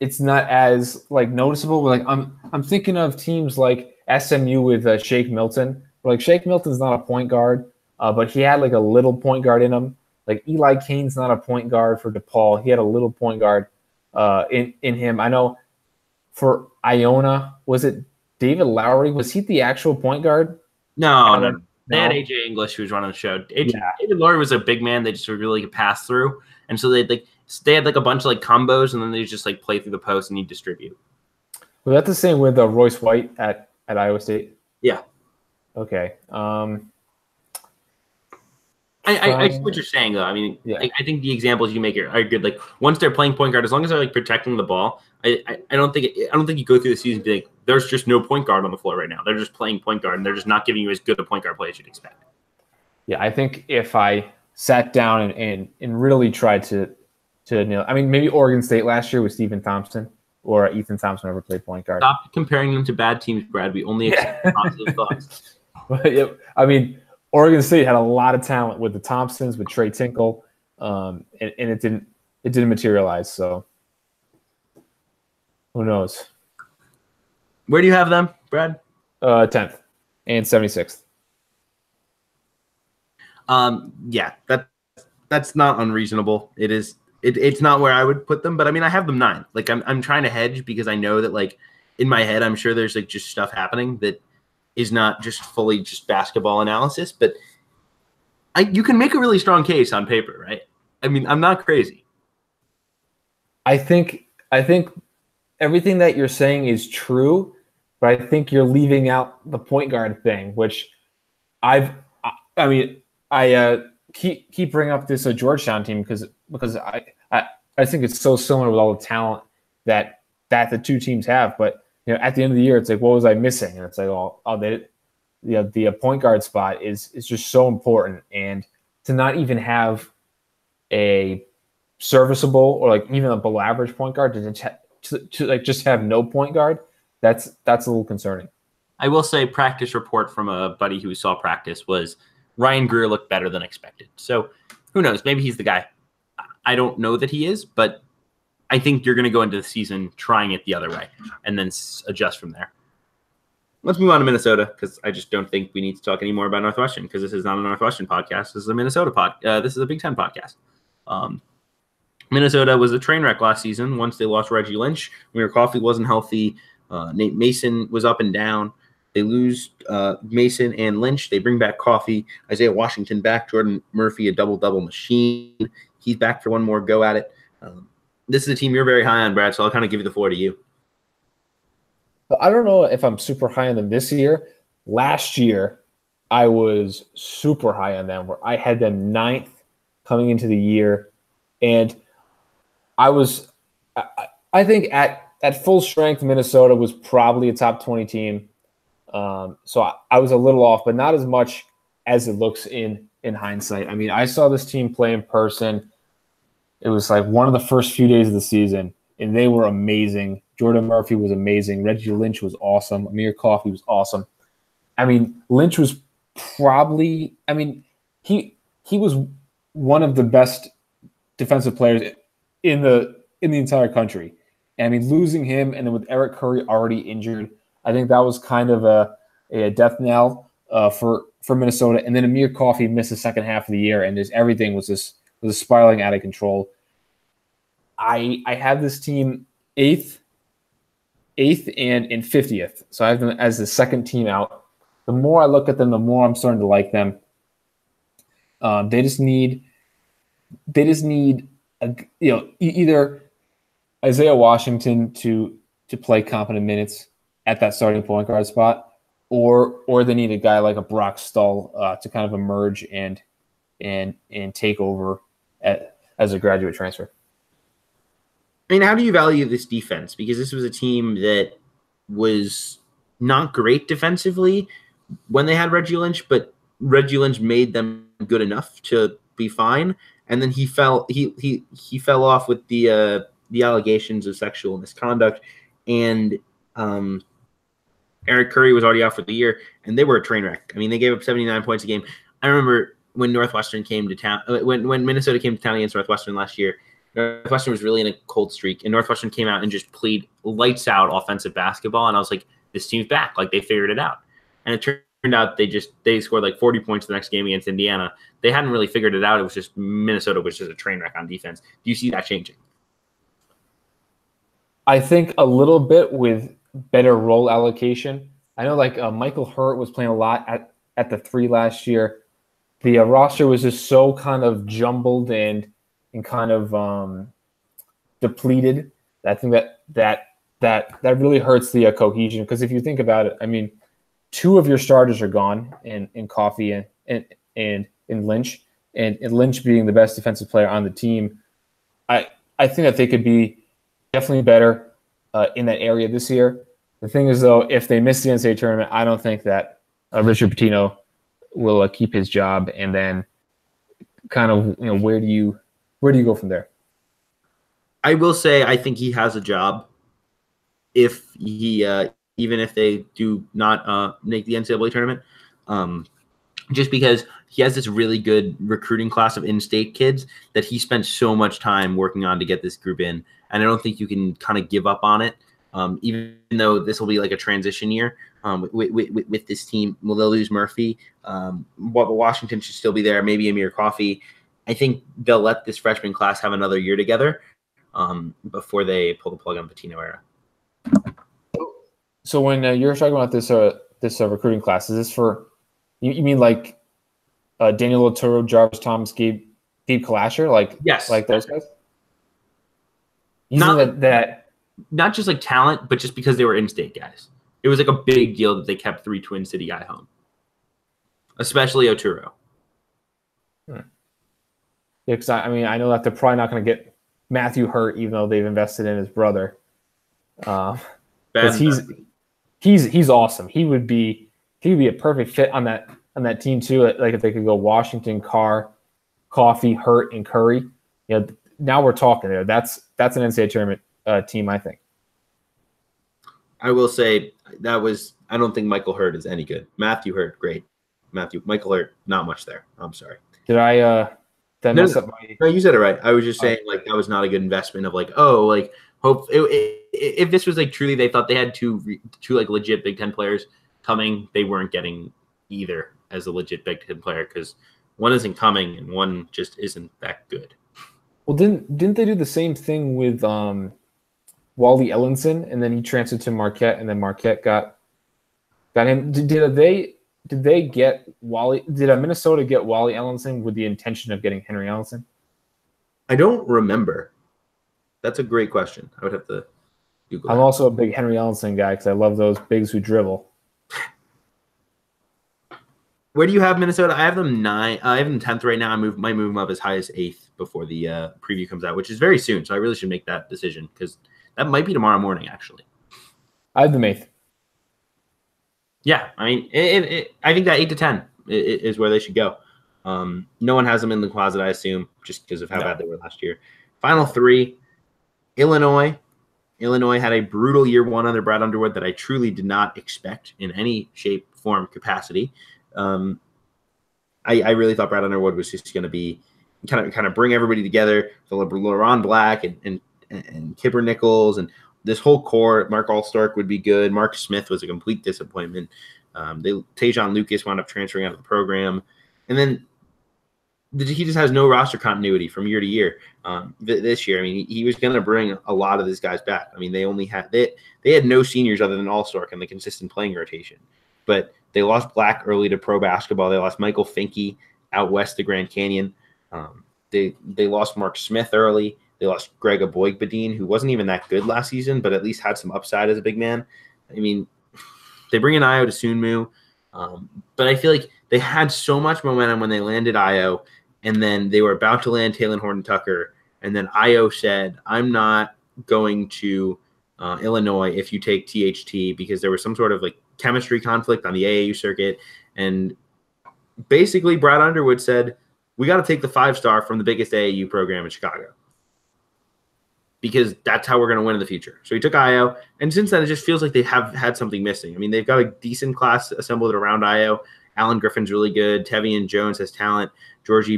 Speaker 2: it's not as like noticeable. Like I'm thinking of teams like SMU with Shake Milton. Like Shake Milton's not a point guard, but he had like a little point guard in him. Like Eli Kane's not a point guard for DePaul. He had a little point guard in him. I know for Iona, was it David Lowry? Was he the actual point guard?
Speaker 1: No. They had AJ English who was running the show. David Lowry was a big man. They just really could pass through, and so they had like a bunch of like combos, and then they just like play through the post and he'd distribute.
Speaker 2: Was that the same with Royce White at Iowa State?
Speaker 1: Yeah.
Speaker 2: Okay.
Speaker 1: I see what you're saying, though. I mean,
Speaker 2: yeah.
Speaker 1: I think the examples you make are good. Like once they're playing point guard, as long as they're like protecting the ball, I don't think you go through the season and be like, there's just no point guard on the floor right now. They're just playing point guard, and they're just not giving you as good a point guard play as you'd expect.
Speaker 2: Yeah, I think if I sat down and really tried to nail, I mean, maybe Oregon State last year with Stephen Thompson or Ethan Thompson never played point guard.
Speaker 1: Stop comparing them to bad teams, Brad. We only accept positive thoughts.
Speaker 2: But, yeah, I mean, Oregon State had a lot of talent with the Thompsons, with Trey Tinkle, and it didn't materialize. So who knows?
Speaker 1: Where do you have them, Brad?
Speaker 2: 10th and 76th.
Speaker 1: Yeah, that's not unreasonable. It is. It's not where I would put them, but I mean, I have them 9th. Like I'm trying to hedge because I know that like in my head, I'm sure there's like just stuff happening that is not just fully just basketball analysis, but you can make a really strong case on paper, right? I mean, I'm not crazy.
Speaker 2: I think everything that you're saying is true, but I think you're leaving out the point guard thing, which I keep bringing up this Georgetown team because I think it's so similar with all the talent that the two teams have, but you know, at the end of the year, it's like, what was I missing? And it's like, the point guard spot is just so important, and to not even have a serviceable or like even a below average point guard to like just have no point guard, that's a little concerning.
Speaker 1: I will say practice report from a buddy who saw practice was Ryan Greer looked better than expected. So who knows? Maybe he's the guy. I don't know that he is, but I think you're going to go into the season trying it the other way and then adjust from there. Let's move on to Minnesota because I just don't think we need to talk anymore about Northwestern because this is not a Northwestern podcast. This is a Minnesota this is a Big Ten podcast. Minnesota was a train wreck last season once they lost Reggie Lynch. Amir Coffey wasn't healthy. Nate Mason was up and down. They lose Mason and Lynch. They bring back Coffey. Isaiah Washington back. Jordan Murphy, a double-double machine. He's back for one more go at it. This is a team you're very high on, Brad, so I'll kind of give the floor to you.
Speaker 2: I don't know if I'm super high on them this year. Last year, I was super high on them, where I had them 9th coming into the year. And I think at full strength, Minnesota was probably a top 20 team. So I was a little off, but not as much as it looks in hindsight. I mean, I saw this team play in person. It was like one of the first few days of the season, and they were amazing. Jordan Murphy was amazing. Reggie Lynch was awesome. Amir Coffey was awesome. I mean, Lynch was probably – I mean, he was one of the best defensive players in the entire country. And I mean, losing him and then with Eric Curry already injured, I think that was kind of a death knell for Minnesota. And then Amir Coffey missed the second half of the year, and everything was spiraling out of control. I have this team 8th and 50th. So I have them as the second team out. The more I look at them, the more I'm starting to like them. They just need either Isaiah Washington to play competent minutes at that starting point guard spot, or they need a guy like a Brock Stull to kind of emerge and take over as a graduate transfer.
Speaker 1: I mean, how do you value this defense? Because this was a team that was not great defensively when they had Reggie Lynch, but Reggie Lynch made them good enough to be fine. And then he fell off with the allegations of sexual misconduct, and Eric Curry was already out for the year, and they were a train wreck. I mean, they gave up 79 points a game. I remember when Northwestern came to town, when Minnesota came to town against Northwestern last year. Northwestern was really in a cold streak, and Northwestern came out and just played lights out offensive basketball. And I was like, this team's back. Like, they figured it out. And it turned out they scored like 40 points the next game against Indiana. They hadn't really figured it out. It was just Minnesota was just a train wreck on defense. Do you see that changing?
Speaker 2: I think a little bit with better role allocation. I know like Michael Hurt was playing a lot at the 3 last year. The roster was just so kind of jumbled and kind of depleted. I think that really hurts the cohesion, because if you think about it, I mean, 2 of your starters are gone in Coffey and Lynch, and Lynch being the best defensive player on the team. I think that they could be definitely better in that area this year. The thing is, though, if they miss the NCAA tournament, I don't think that Richard Pitino will keep his job. And then kind of, where do you go from there?
Speaker 1: I will say I think he has a job if he even if they do not make the NCAA tournament, just because he has this really good recruiting class of in-state kids that he spent so much time working on to get this group in, and I don't think you can kind of give up on it, even though this will be like a transition year with this team. Well, they'll lose Murphy, but Washington should still be there, maybe Amir Coffey. I think they'll let this freshman class have another year together before they pull the plug on Pitino era.
Speaker 2: So when you're talking about this recruiting class, is this for you mean like Daniel Otero, Jarvis Thomas, Gabe Kalasher, like
Speaker 1: yes,
Speaker 2: like those guys?
Speaker 1: Not just like talent, but just because they were in-state guys. It was like a big deal that they kept 3 Twin City guys home, especially Otero.
Speaker 2: Yeah, because I mean, I know that they're probably not going to get Matthew Hurt, even though they've invested in his brother. Because he's awesome. He would be a perfect fit on that team too. Like if they could go Washington, Carr, Coffey, Hurt, and Curry. Now we're talking there. That's an NCAA tournament team, I think.
Speaker 1: I will say that was. I don't think Michael Hurd is any good. Matthew Hurd, great. Michael Hurd, not much there. I'm sorry.
Speaker 2: Did I mess up my?
Speaker 1: No, you said it right. I was just saying like that was not a good investment of like hope if this was like truly they thought they had two like legit Big Ten players coming, they weren't getting either as a legit Big Ten player because one isn't coming and one just isn't that good.
Speaker 2: Well, didn't they do the same thing with Wally Ellenson, and then he transferred to Marquette, and then Marquette got him? Did they get Wally? Did Minnesota get Wally Ellenson with the intention of getting Henry Ellenson?
Speaker 1: I don't remember. That's a great question. I would have to Google.
Speaker 2: I'm also a big Henry Ellenson guy because I love those bigs who dribble.
Speaker 1: Where do you have Minnesota? I have them 9. I have them 10th right now. I might move them up as high as 8th before the preview comes out, which is very soon. So I really should make that decision because that might be tomorrow morning, actually.
Speaker 2: I have them 8th.
Speaker 1: Yeah, I mean, I think that 8 to 10 is where they should go. No one has them in the closet, I assume, just because of how bad they were last year. Final 3, Illinois. Illinois had a brutal year 1 under Brad Underwood that I truly did not expect in any shape, form, capacity. I really thought Brad Underwood was just going to be kind of bring everybody together. LeBron Black and Kipper Nichols and this whole core. Mark Allstark would be good. Mark Smith was a complete disappointment. Tajon Lucas wound up transferring out of the program, and then he just has no roster continuity from year to year. This year, I mean, he was going to bring a lot of these guys back. I mean, they had no seniors other than Allstark in the consistent playing rotation, but they lost Black early to pro basketball. They lost Michael Finke out west to Grand Canyon. They lost Mark Smith early. They lost Greg Aboigbedin, who wasn't even that good last season, but at least had some upside as a big man. I mean, they bring in Io to Sunmu, but I feel like they had so much momentum when they landed Io, and then they were about to land Taylor Horton-Tucker, and then Io said, "I'm not going to Illinois if you take THT," because there was some sort of like chemistry conflict on the AAU circuit, and basically Brad Underwood said, "We got to take the 5-star from the biggest AAU program in Chicago because that's how we're going to win in the future." So he took Io, and since then it just feels like they have had something missing. I mean, they've got a decent class assembled around Io. Alan Griffin's really good. Tevian Jones has talent. Georgie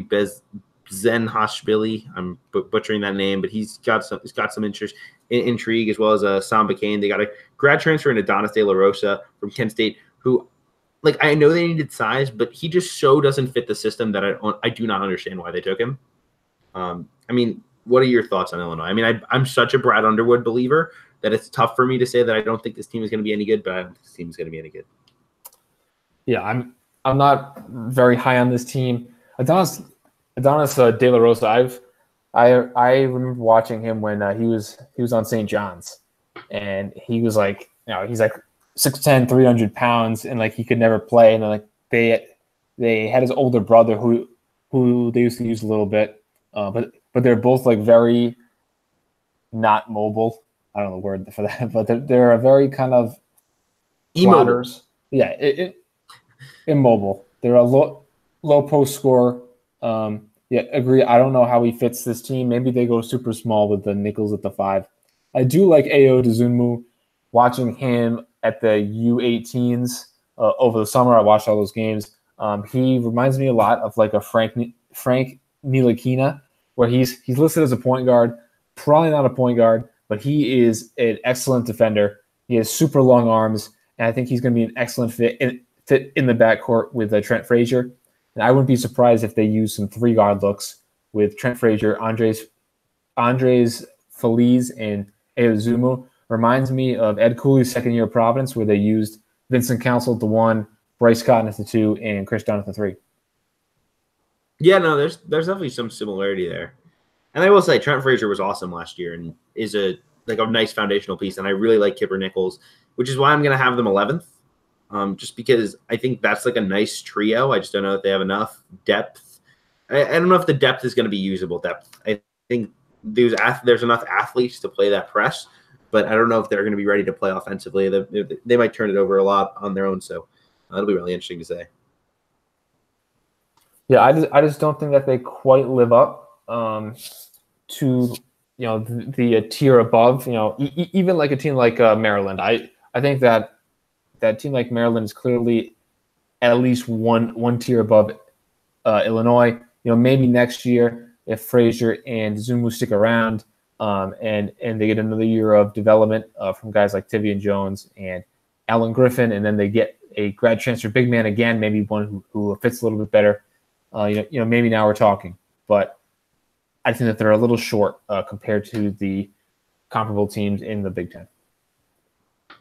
Speaker 1: Zenhashvili, I'm butchering that name, but he's got some interest, intrigue, as well as Samba Kane. They got a grad transfer in Adonis De La Rosa from Kent State, who, like, I know they needed size, but he just so doesn't fit the system that I do not understand why they took him. I mean, what are your thoughts on Illinois? I mean, I'm such a Brad Underwood believer that it's tough for me to say that I don't think this team is going to be any good, but I don't think this team is going to be any good.
Speaker 2: Yeah, I'm not very high on this team. Adonis De La Rosa. I remember watching him when he was on St. John's, and he was like, he's like 6'10", 300 pounds, and like he could never play. And then, like they had his older brother who they used to use a little bit, but they're both like very not mobile. I don't know the word for that, but they're a very kind of plotters. Yeah, immobile. They're a low post scorer. Yeah, agree. I don't know how he fits this team. Maybe they go super small with the Nichols at the 5. I do like Ayo Dezunmu. Watching him at the U18s over the summer, I watched all those games. He reminds me a lot of like a Frank Ntilikina, where he's listed as a point guard. Probably not a point guard, but he is an excellent defender. He has super long arms, and I think he's going to be an excellent fit in the backcourt with Trent Frazier. And I wouldn't be surprised if they use some 3-guard looks with Trent Frazier, Andres Feliz, and Ayo Dezunmu. Reminds me of Ed Cooley's second year at Providence, where they used Vincent Council at the 1, Bryce Cotton at the 2, and Chris Dunn at the 3.
Speaker 1: Yeah, no, there's definitely some similarity there. And I will say Trent Frazier was awesome last year and is a nice foundational piece. And I really like Kipper Nichols, which is why I'm going to have them 11th. Just because I think that's like a nice trio. I just don't know if they have enough depth. I don't know if the depth is going to be usable depth. I think there's enough athletes to play that press, but I don't know if they're going to be ready to play offensively. They might turn it over a lot on their own, so that'll be really interesting to say.
Speaker 2: Yeah, I just don't think that they quite live up to the tier above. Even like a team like Maryland. I think that team like Maryland is clearly at least one tier above Illinois. Maybe next year if Frazier and Zumu stick around, and they get another year of development from guys like Tivian Jones and Alan Griffin, and then they get a grad transfer big man again, maybe one who fits a little bit better. Maybe now we're talking, but I think that they're a little short compared to the comparable teams in the Big Ten.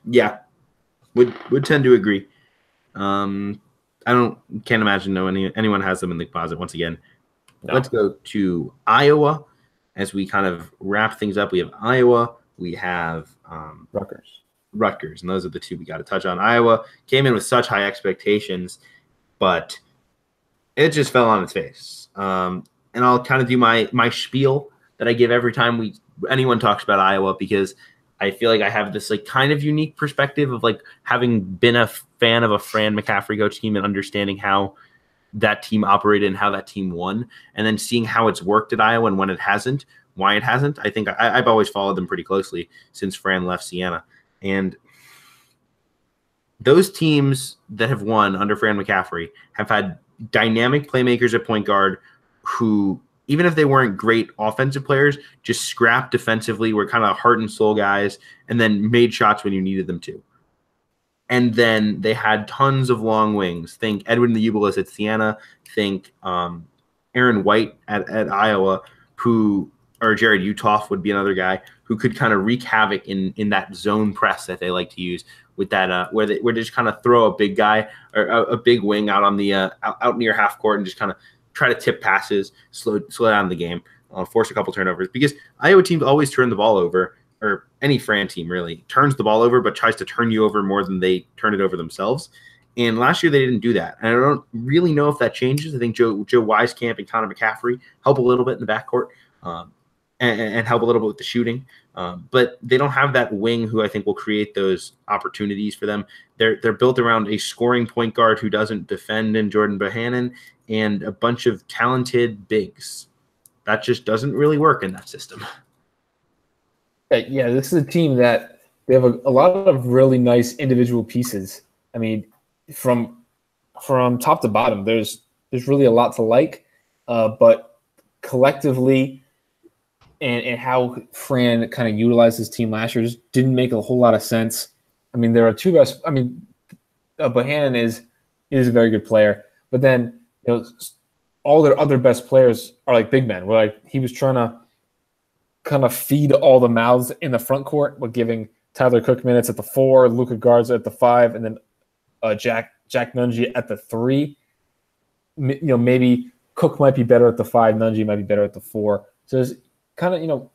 Speaker 1: Yeah, would tend to agree. Can't imagine anyone has them in the closet once again. No. Let's go to Iowa as we kind of wrap things up. We have Iowa. We have Rutgers, and those are the two we got to touch on. Iowa came in with such high expectations, but it just fell on its face. And I'll kind of do my spiel that I give every time anyone talks about Iowa, because I feel like I have this like kind of unique perspective of like having been a fan of a Fran McCaffrey coach team and understanding how that team operated and how that team won, and then seeing how it's worked at Iowa and when it hasn't, why it hasn't. I think I've always followed them pretty closely since Fran left Siena. And those teams that have won under Fran McCaffrey have had dynamic playmakers at point guard who, even if they weren't great offensive players, just scrapped defensively, were kind of heart and soul guys, and then made shots when you needed them to. And then they had tons of long wings. Think Edwin the Ubulus at Siena. Think Aaron White at Iowa, or Jared Utoff would be another guy who could kind of wreak havoc in that zone press that they like to use with that where they just kind of throw a big guy or a big wing out on the out near half court and just kind of try to tip passes, slow down the game, force a couple turnovers, because Iowa teams always turn the ball over, or any Fran team really turns the ball over, but tries to turn you over more than they turn it over themselves. And last year they didn't do that. And I don't really know if that changes. I think Joe Wieskamp and Connor McCaffrey help a little bit in the backcourt and help a little bit with the shooting. But they don't have that wing who I think will create those opportunities for them. They're built around a scoring point guard who doesn't defend in Jordan Bohannon and a bunch of talented bigs. That just doesn't really work in that system.
Speaker 2: Yeah, this is a team that they have a lot of really nice individual pieces. I mean, from top to bottom, there's really a lot to like, but collectively and how Fran kind of utilized his team last year just didn't make a whole lot of sense. I mean, there are two best. I mean, Bohannon is a very good player, but then all their other best players are like big men. Where like he was trying to kind of feed all the mouths in the front court, but giving Tyler Cook minutes at the 4, Luka Garza at the 5, and then Jack Nunge at the 3. Maybe Cook might be better at the 5, Nunge might be better at the 4. So it's kind of,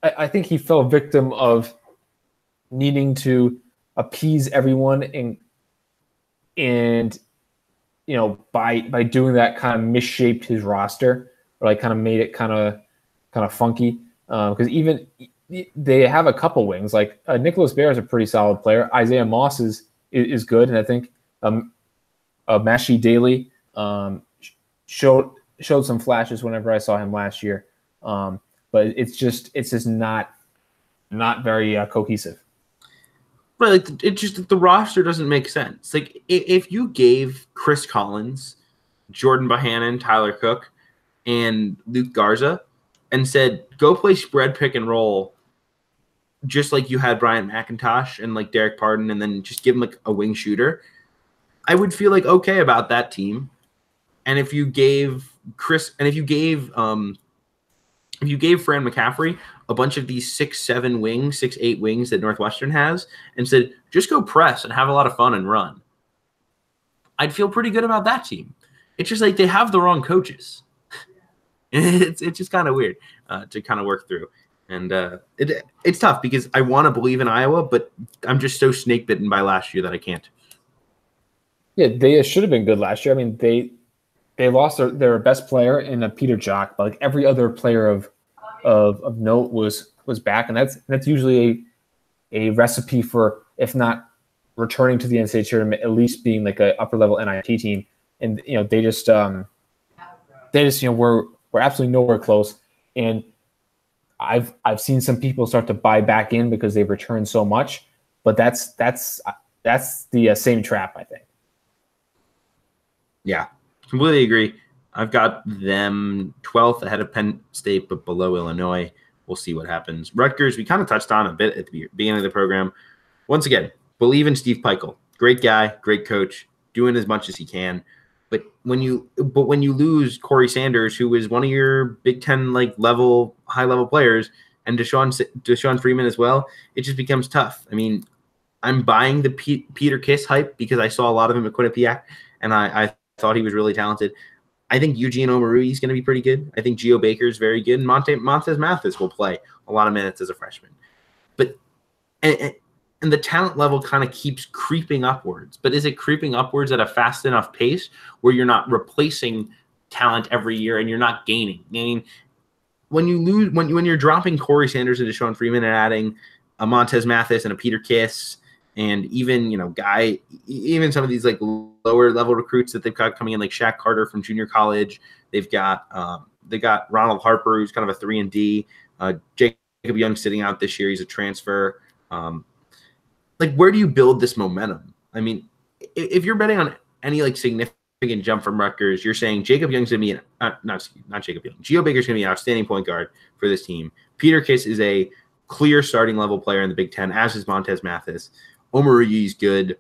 Speaker 2: I think he fell victim of needing to appease everyone and by doing that kind of misshaped his roster, or like kind of made it kind of funky. Because even they have a couple wings. Like Nicholas Baer is a pretty solid player. Isaiah Moss is good, and I think Mashi Daly showed some flashes whenever I saw him last year. But it's just not very cohesive.
Speaker 1: Right, like it just the roster doesn't make sense. Like if you gave Chris Collins, Jordan Bohannon, Tyler Cook, and Luke Garza, and said go play spread pick and roll, just like you had Bryant McIntosh and like Derek Pardon, and then just give him like a wing shooter, I would feel like okay about that team. And if you gave Fran McCaffrey a bunch of these 6'7" wings, 6'8" wings that Northwestern has, and said, just go press and have a lot of fun and run, I'd feel pretty good about that team. It's just like they have the wrong coaches. It's just kind of weird to kind of work through. And it's tough because I want to believe in Iowa, but I'm just so snake bitten by last year that I can't.
Speaker 2: Yeah, they should have been good last year. I mean, they lost their best player in Peter Jock, but like every other player of note was back, and that's usually a recipe for, if not returning to the NCAA tournament, at least being like an upper level NIT team. And they just were absolutely nowhere close. And I've seen some people start to buy back in because they've returned so much, but that's the same trap, I think.
Speaker 1: Yeah, completely agree. I've got them 12th ahead of Penn State, but below Illinois. We'll see what happens. Rutgers, we kind of touched on a bit at the beginning of the program. Once again, believe in Steve Peichel. Great guy, great coach, doing as much as he can. But when you lose Corey Sanders, who is one of your Big Ten high level players, and Deshaun Freeman as well, it just becomes tough. I mean, I'm buying the Peter Kiss hype because I saw a lot of him at Quinnipiac, and I thought he was really talented. I think Eugene Omoruyi is going to be pretty good. I think Geo Baker is very good. And Montez Mathis will play a lot of minutes as a freshman. But and the talent level kind of keeps creeping upwards. But is it creeping upwards at a fast enough pace where you're not replacing talent every year and you're not gaining? I mean, when you're dropping Corey Sanders and Deshaun Freeman and adding a Montez Mathis and a Peter Kiss and even even some of these like lower level recruits that they've got coming in, like Shaq Carter from junior college. They've got Ronald Harper, who's kind of a 3-and-D. Jacob Young sitting out this year. He's a transfer. Where do you build this momentum? I mean, if you're betting on any like significant jump from Rutgers, you're saying Jacob Young's going to be not Jacob Young. Geo Baker's going to be an outstanding point guard for this team. Peter Kiss is a clear starting level player in the Big Ten, as is Montez Mathis. Omoruyi's good,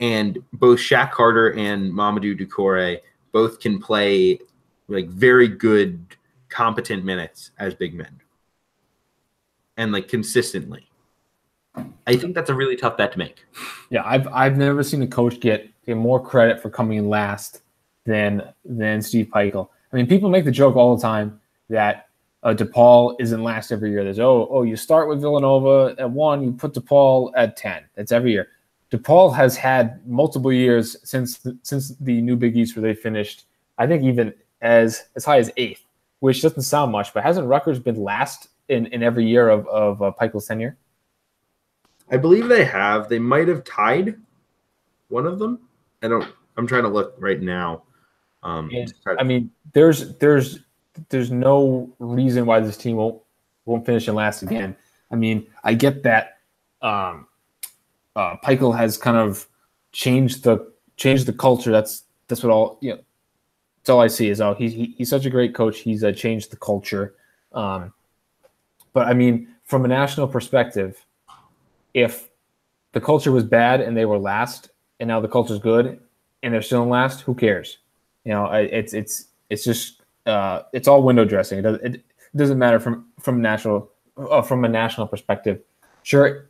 Speaker 1: and both Shaq Carter and Mamadou Ducore both can play like very good, competent minutes as big men, and like consistently. I think that's a really tough bet to make.
Speaker 2: Yeah, I've never seen a coach get more credit for coming in last than Steve Peichel. I mean, people make the joke all the time that DePaul isn't last every year. There's you start with Villanova at 1, you put DePaul at 10. That's every year. DePaul has had multiple years since the new Big East where they finished, I think, even as high as 8th, which doesn't sound much, but hasn't Rutgers been last in every year of Peichel's tenure?
Speaker 1: I believe they have. They might have tied one of them. I'm trying to look right now.
Speaker 2: I mean, there's no reason why this team won't finish in last again. I mean, I get that Peichel has kind of changed the culture. That's what all that's all I see is he's such a great coach. He's changed the culture. But I mean, from a national perspective, if the culture was bad and they were last, and now the culture's good and they're still in last, who cares? It's just it's all window dressing. It doesn't matter from a national perspective. Sure,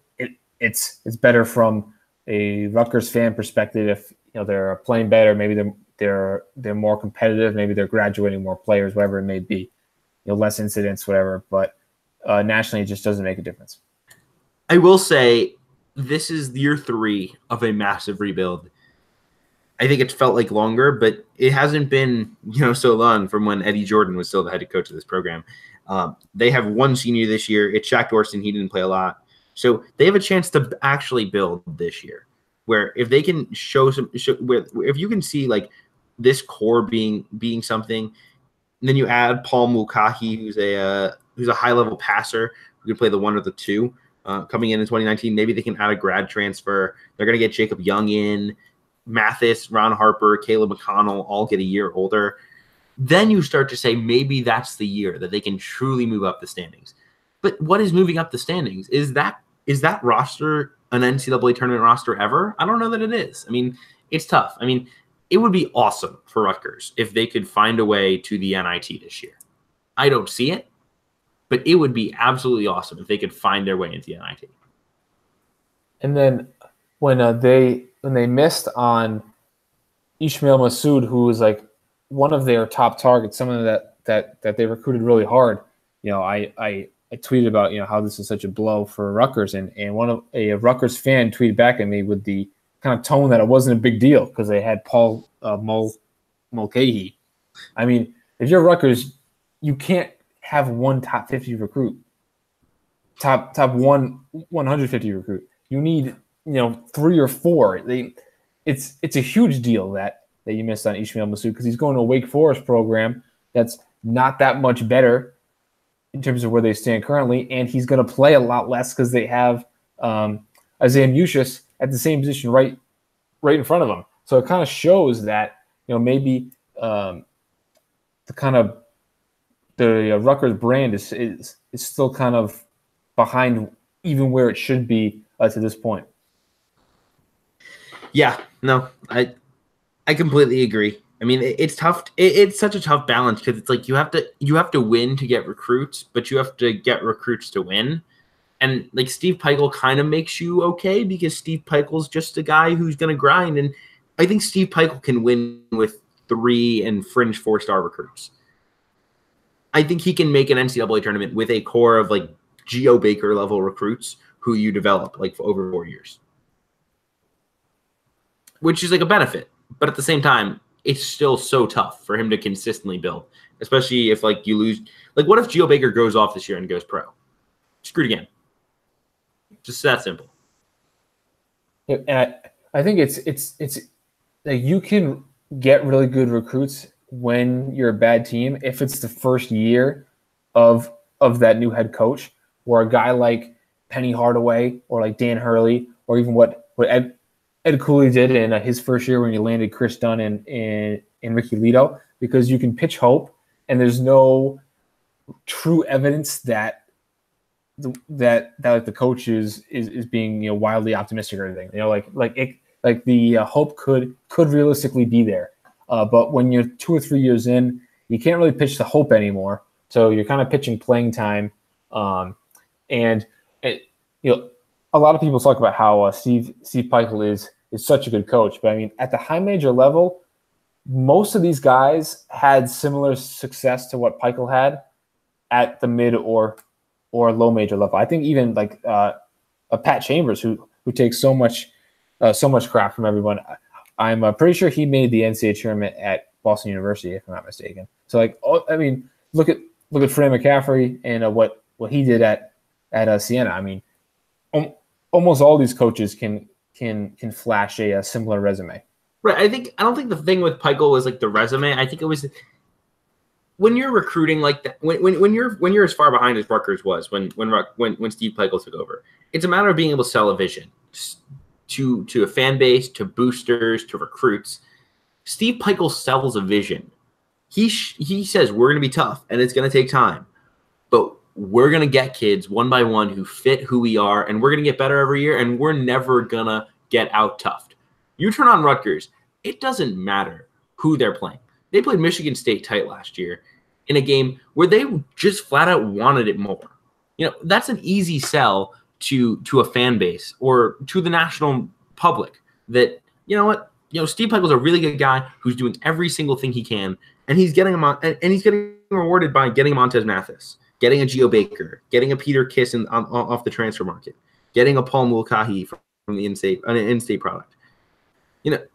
Speaker 2: it's better from a Rutgers fan perspective if they're playing better. Maybe they're more competitive. Maybe they're graduating more players, whatever it may be. Less incidents, whatever. But nationally, it just doesn't make a difference.
Speaker 1: I will say this is year 3 of a massive rebuild. I think it's felt like longer, but it hasn't been so long from when Eddie Jordan was still the head coach of this program. They have one senior this year. It's Shaq Dorston. He didn't play a lot. So they have a chance to actually build this year, where if they can if you can see like this core being something, and then you add Paul Mulcahy, who's a high-level passer who can play the 1 or the 2. Coming in 2019, maybe they can add a grad transfer. They're going to get Jacob Young in, Mathis, Ron Harper, Caleb McConnell, all get a year older. Then you start to say maybe that's the year that they can truly move up the standings. But what is moving up the standings? Is that roster an NCAA tournament roster ever? I don't know that it is. I mean, it's tough. I mean, it would be awesome for Rutgers if they could find a way to the NIT this year. I don't see it. But it would be absolutely awesome if they could find their way into the NIT.
Speaker 2: And then when they missed on Ishmael Massoud, who was like one of their top targets, someone that they recruited really hard, I tweeted about how this is such a blow for Rutgers, and a Rutgers fan tweeted back at me with the kind of tone that it wasn't a big deal because they had Paul Mulcahy. I mean, if you're Rutgers, you can't have one top 50 recruit, top 150 recruit. You need 3 or 4. It's a huge deal that you missed on Ishmael Massoud because he's going to a Wake Forest program that's not that much better in terms of where they stand currently, and he's going to play a lot less because they have Isaiah Mucius at the same position right in front of him. So it kind of shows that maybe the Rutgers brand is still kind of behind even where it should be to this point.
Speaker 1: Yeah, no, I completely agree. I mean, it's tough. It's such a tough balance because it's like you have to win to get recruits, but you have to get recruits to win. And like Steve Peichel kind of makes you okay because Steve Peichel's just a guy who's going to grind. And I think Steve Peichel can win with 3 and fringe 4-star recruits. I think he can make an NCAA tournament with a core of like Geo Baker level recruits who you develop like for over 4 years, which is like a benefit. But at the same time, it's still so tough for him to consistently build, especially if like you lose. Like, what if Geo Baker goes off this year and goes pro? Screwed again. Just that simple.
Speaker 2: And I think it's like you can get really good recruits when you're a bad team if it's the first year of that new head coach, where a guy like Penny Hardaway or like Dan Hurley or even what Ed Cooley did in his first year when he landed Chris Dunn and Ricky Lito, because you can pitch hope and there's no true evidence that the coach is being wildly optimistic or anything. Like the hope could realistically be there, but when you're 2 or 3 years in, you can't really pitch the hope anymore. So you're kind of pitching playing time, and a lot of people talk about how Steve Peichel is such a good coach, but I mean at the high major level, most of these guys had similar success to what Peichel had at the mid or low major level. I think even like Pat Chambers, who takes so much crap from everyone. I'm pretty sure he made the NCAA tournament at Boston University, if I'm not mistaken. So like, I mean, look at Fran McCaffrey and what he did at Siena. I mean, almost all these coaches can flash a similar resume.
Speaker 1: Right. I don't think the thing with Peichel was like the resume. I think it was when you're recruiting like that. When you're as far behind as Rutgers was when Steve Peichel took over, it's a matter of being able to sell a vision to a fan base, to boosters, to recruits. Steve Peichel sells a vision. He says we're going to be tough and it's going to take time, but we're going to get kids one by one who fit who we are, and we're going to get better every year, and we're never going to get out-toughed. You turn on Rutgers, it doesn't matter who they're playing. They played Michigan State tight last year in a game where they just flat out wanted it more. That's an easy sell to a fan base or to the national public that, Steve Peichel is a really good guy who's doing every single thing he can, and he's getting him on, and he's getting rewarded by getting Montez Mathis, getting a Geo Baker, getting a Peter Kiss off the transfer market, getting a Paul Mulcahy from the in-state product.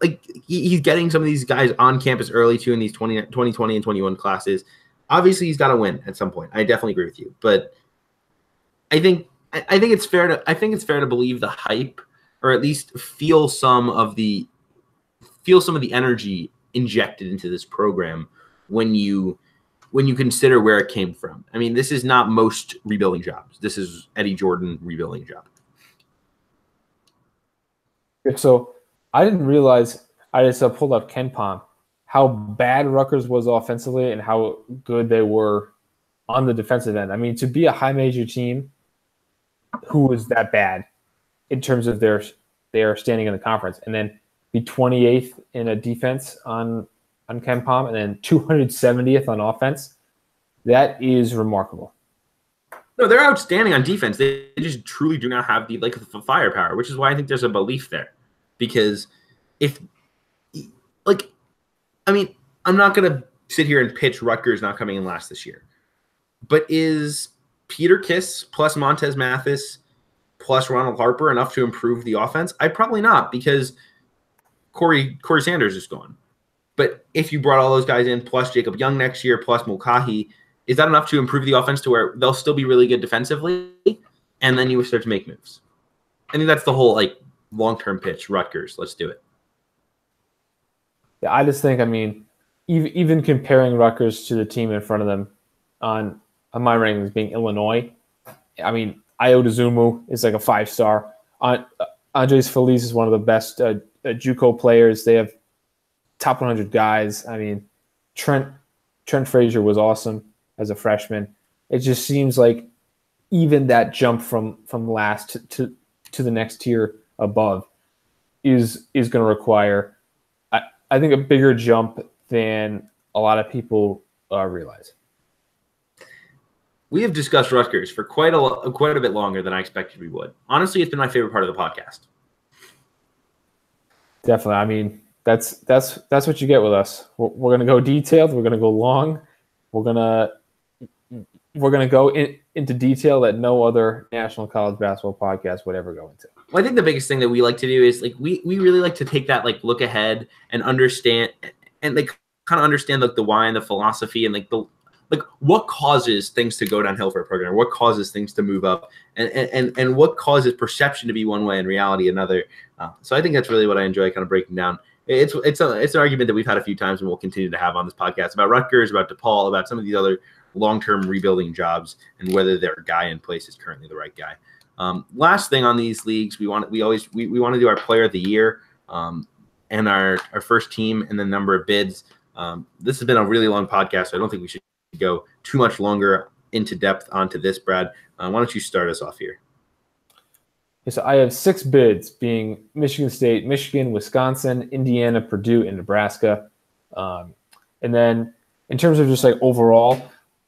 Speaker 1: Like he's getting some of these guys on campus early too in these 2020 and 21 classes. Obviously, he's got to win at some point. I definitely agree with you, but I think it's fair to believe the hype, or at least feel some of the energy injected into this program when you consider where it came from. I mean, this is not most rebuilding jobs. This is Eddie Jordan rebuilding job.
Speaker 2: So I didn't realize, I just pulled up KenPom, how bad Rutgers was offensively and how good they were on the defensive end. I mean, to be a high major team who was that bad in terms of their standing in the conference, and then be 28th in a defense on KenPom, and then 270th on offense, that is remarkable.
Speaker 1: No, they're outstanding on defense. They just truly do not have the firepower, which is why I think there's a belief there. Because I'm not going to sit here and pitch Rutgers not coming in last this year. But is Peter Kiss plus Montez Mathis plus Ronald Harper enough to improve the offense? Probably not, because Corey Sanders is gone. But if you brought all those guys in, plus Jacob Young next year, plus Mulcahy, is that enough to improve the offense to where they'll still be really good defensively? And then you start to make moves. I think that's the whole long-term pitch. Rutgers, let's do it.
Speaker 2: Yeah, I just think, I mean, even comparing Rutgers to the team in front of them on on my rankings being Illinois. I mean, Iotazumu is like a 5-star. Andres Feliz is one of the best JUCO players. They have top 100 guys. I mean, Trent Frazier was awesome as a freshman. It just seems like even that jump from last to the next tier above is going to require, I think, a bigger jump than a lot of people realize.
Speaker 1: We have discussed Rutgers for quite a bit longer than I expected we would. Honestly, it's been my favorite part of the podcast.
Speaker 2: Definitely. I mean, that's what you get with us. We're going to go detailed. We're going to go long. We're going to go into detail that no other national college basketball podcast would ever go into.
Speaker 1: Well, I think the biggest thing that we like to do is like we really like to take that like look ahead and understand and like kind of understand like the why and the philosophy and like what causes things to go downhill for a program, what causes things to move up, and what causes perception to be one way and reality another. So I think that's really what I enjoy kind of breaking down. It's an argument that we've had a few times and we'll continue to have on this podcast about Rutgers, about DePaul, about some of these other long-term rebuilding jobs and whether their guy in place is currently the right guy. Last thing on these leagues, we want to do our player of the year and our first team and the number of bids. This has been a really long podcast, so I don't think we should go too much longer into depth onto this, Brad. Why don't you start us off here?
Speaker 2: So I have 6 bids, being Michigan State, Michigan, Wisconsin, Indiana, Purdue, and Nebraska. And then in terms of just like overall,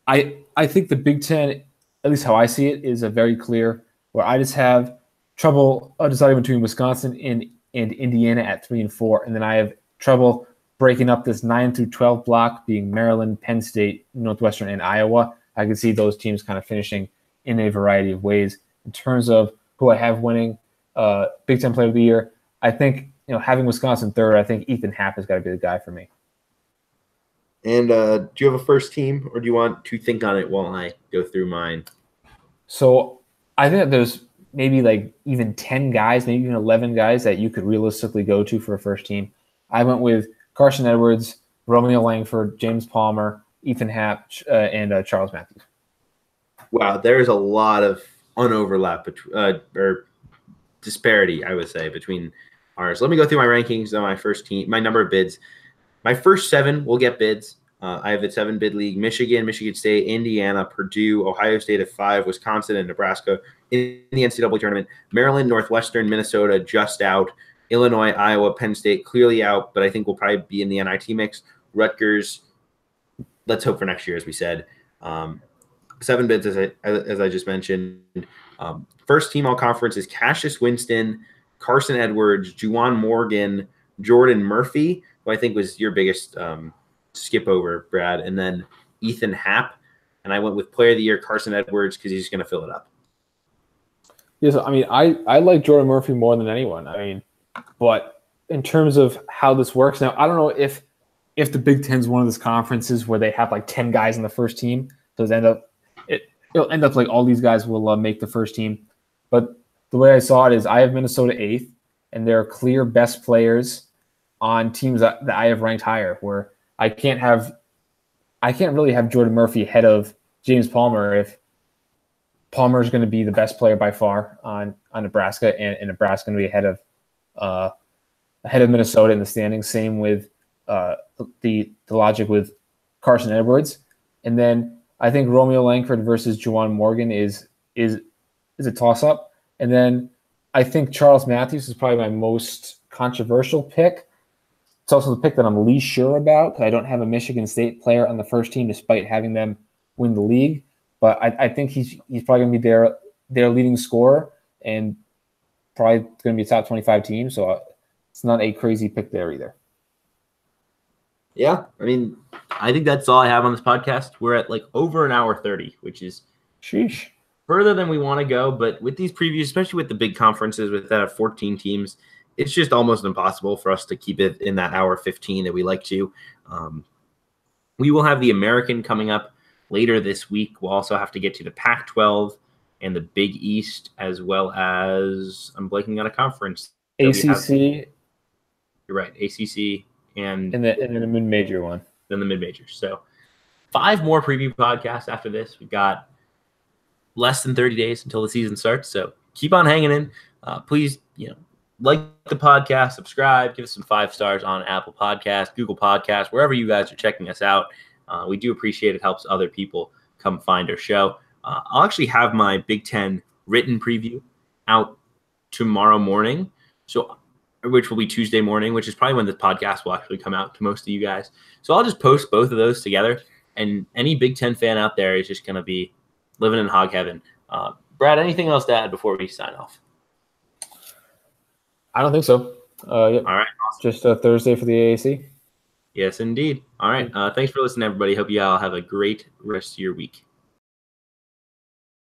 Speaker 2: I think the Big Ten, at least how I see it, is a very clear where I just have trouble deciding between Wisconsin and Indiana at 3 and 4, and then I have trouble breaking up this 9 through 12 block, being Maryland, Penn State, Northwestern, and Iowa. I can see those teams kind of finishing in a variety of ways. In terms of who I have winning Big Ten Player of the Year, I think having Wisconsin third, I think Ethan Happ has got to be the guy for me.
Speaker 1: And do you have a first team, or do you want to think on it while I go through mine?
Speaker 2: So I think that there's maybe like even 10 guys, maybe even 11 guys that you could realistically go to for a first team. I went with Carson Edwards, Romeo Langford, James Palmer, Ethan Happ, and Charles Matthews.
Speaker 1: Wow, there's a lot of unoverlap or disparity, I would say, between ours. Let me go through my rankings on my first team, my number of bids. My first 7 will get bids. I have a 7-bid league: Michigan, Michigan State, Indiana, Purdue, Ohio State at 5, Wisconsin, and Nebraska in the NCAA tournament. Maryland, Northwestern, Minnesota just out. Illinois, Iowa, Penn State clearly out, but I think we'll probably be in the NIT mix. Rutgers, let's hope for next year, as we said. 7 bids, as I just mentioned. First team all conference is Cassius Winston, Carson Edwards, Juwan Morgan, Jordan Murphy, who I think was your biggest skip over, Brad, and then Ethan Happ. And I went with player of the year Carson Edwards because he's going to fill it up.
Speaker 2: Yes, I mean, I like Jordan Murphy more than anyone. I mean, but in terms of how this works now, I don't know if the Big Ten is one of those conferences where they have like 10 guys in the first team. So it'll end up like all these guys will make the first team. But the way I saw it is I have Minnesota 8th, and there are clear best players on teams that I have ranked higher, where I can't really have Jordan Murphy ahead of James Palmer if Palmer is going to be the best player by far on Nebraska, and Nebraska going to be ahead of Minnesota in the standings. Same with the logic with Carson Edwards, and then I think Romeo Langford versus Juwan Morgan is a toss up, and then I think Charles Matthews is probably my most controversial pick. It's also the pick that I'm least sure about because I don't have a Michigan State player on the first team despite having them win the league. But I think he's probably going to be their leading scorer and probably going to be a top 25 team. So it's not a crazy pick there either.
Speaker 1: Yeah, I mean, I think that's all I have on this podcast. We're at like over an hour 30, which is
Speaker 2: sheesh,
Speaker 1: further than we want to go. But with these previews, especially with the big conferences with that 14 teams, it's just almost impossible for us to keep it in that hour 15 that we like to. We will have the American coming up later this week. We'll also have to get to the Pac-12 and the Big East, as well as I'm blanking on a conference.
Speaker 2: ACC.
Speaker 1: You're right, ACC and
Speaker 2: then the mid-major one.
Speaker 1: Then the mid-major. So 5 more preview podcasts after this. We've got less than 30 days until the season starts, so keep on hanging in. Please, like the podcast, subscribe, give us some 5 stars on Apple Podcasts, Google Podcasts, wherever you guys are checking us out. We do appreciate it. Helps other people come find our show. I'll actually have my Big Ten written preview out tomorrow morning, which will be Tuesday morning, which is probably when the podcast will actually come out to most of you guys. So I'll just post both of those together, and any Big Ten fan out there is just going to be living in hog heaven. Brad, anything else to add before we sign off?
Speaker 2: I don't think so. Yep.
Speaker 1: All right.
Speaker 2: Awesome. Just a Thursday for the AAC.
Speaker 1: Yes, indeed. All right. Thanks for listening, everybody. Hope you all have a great rest of your week.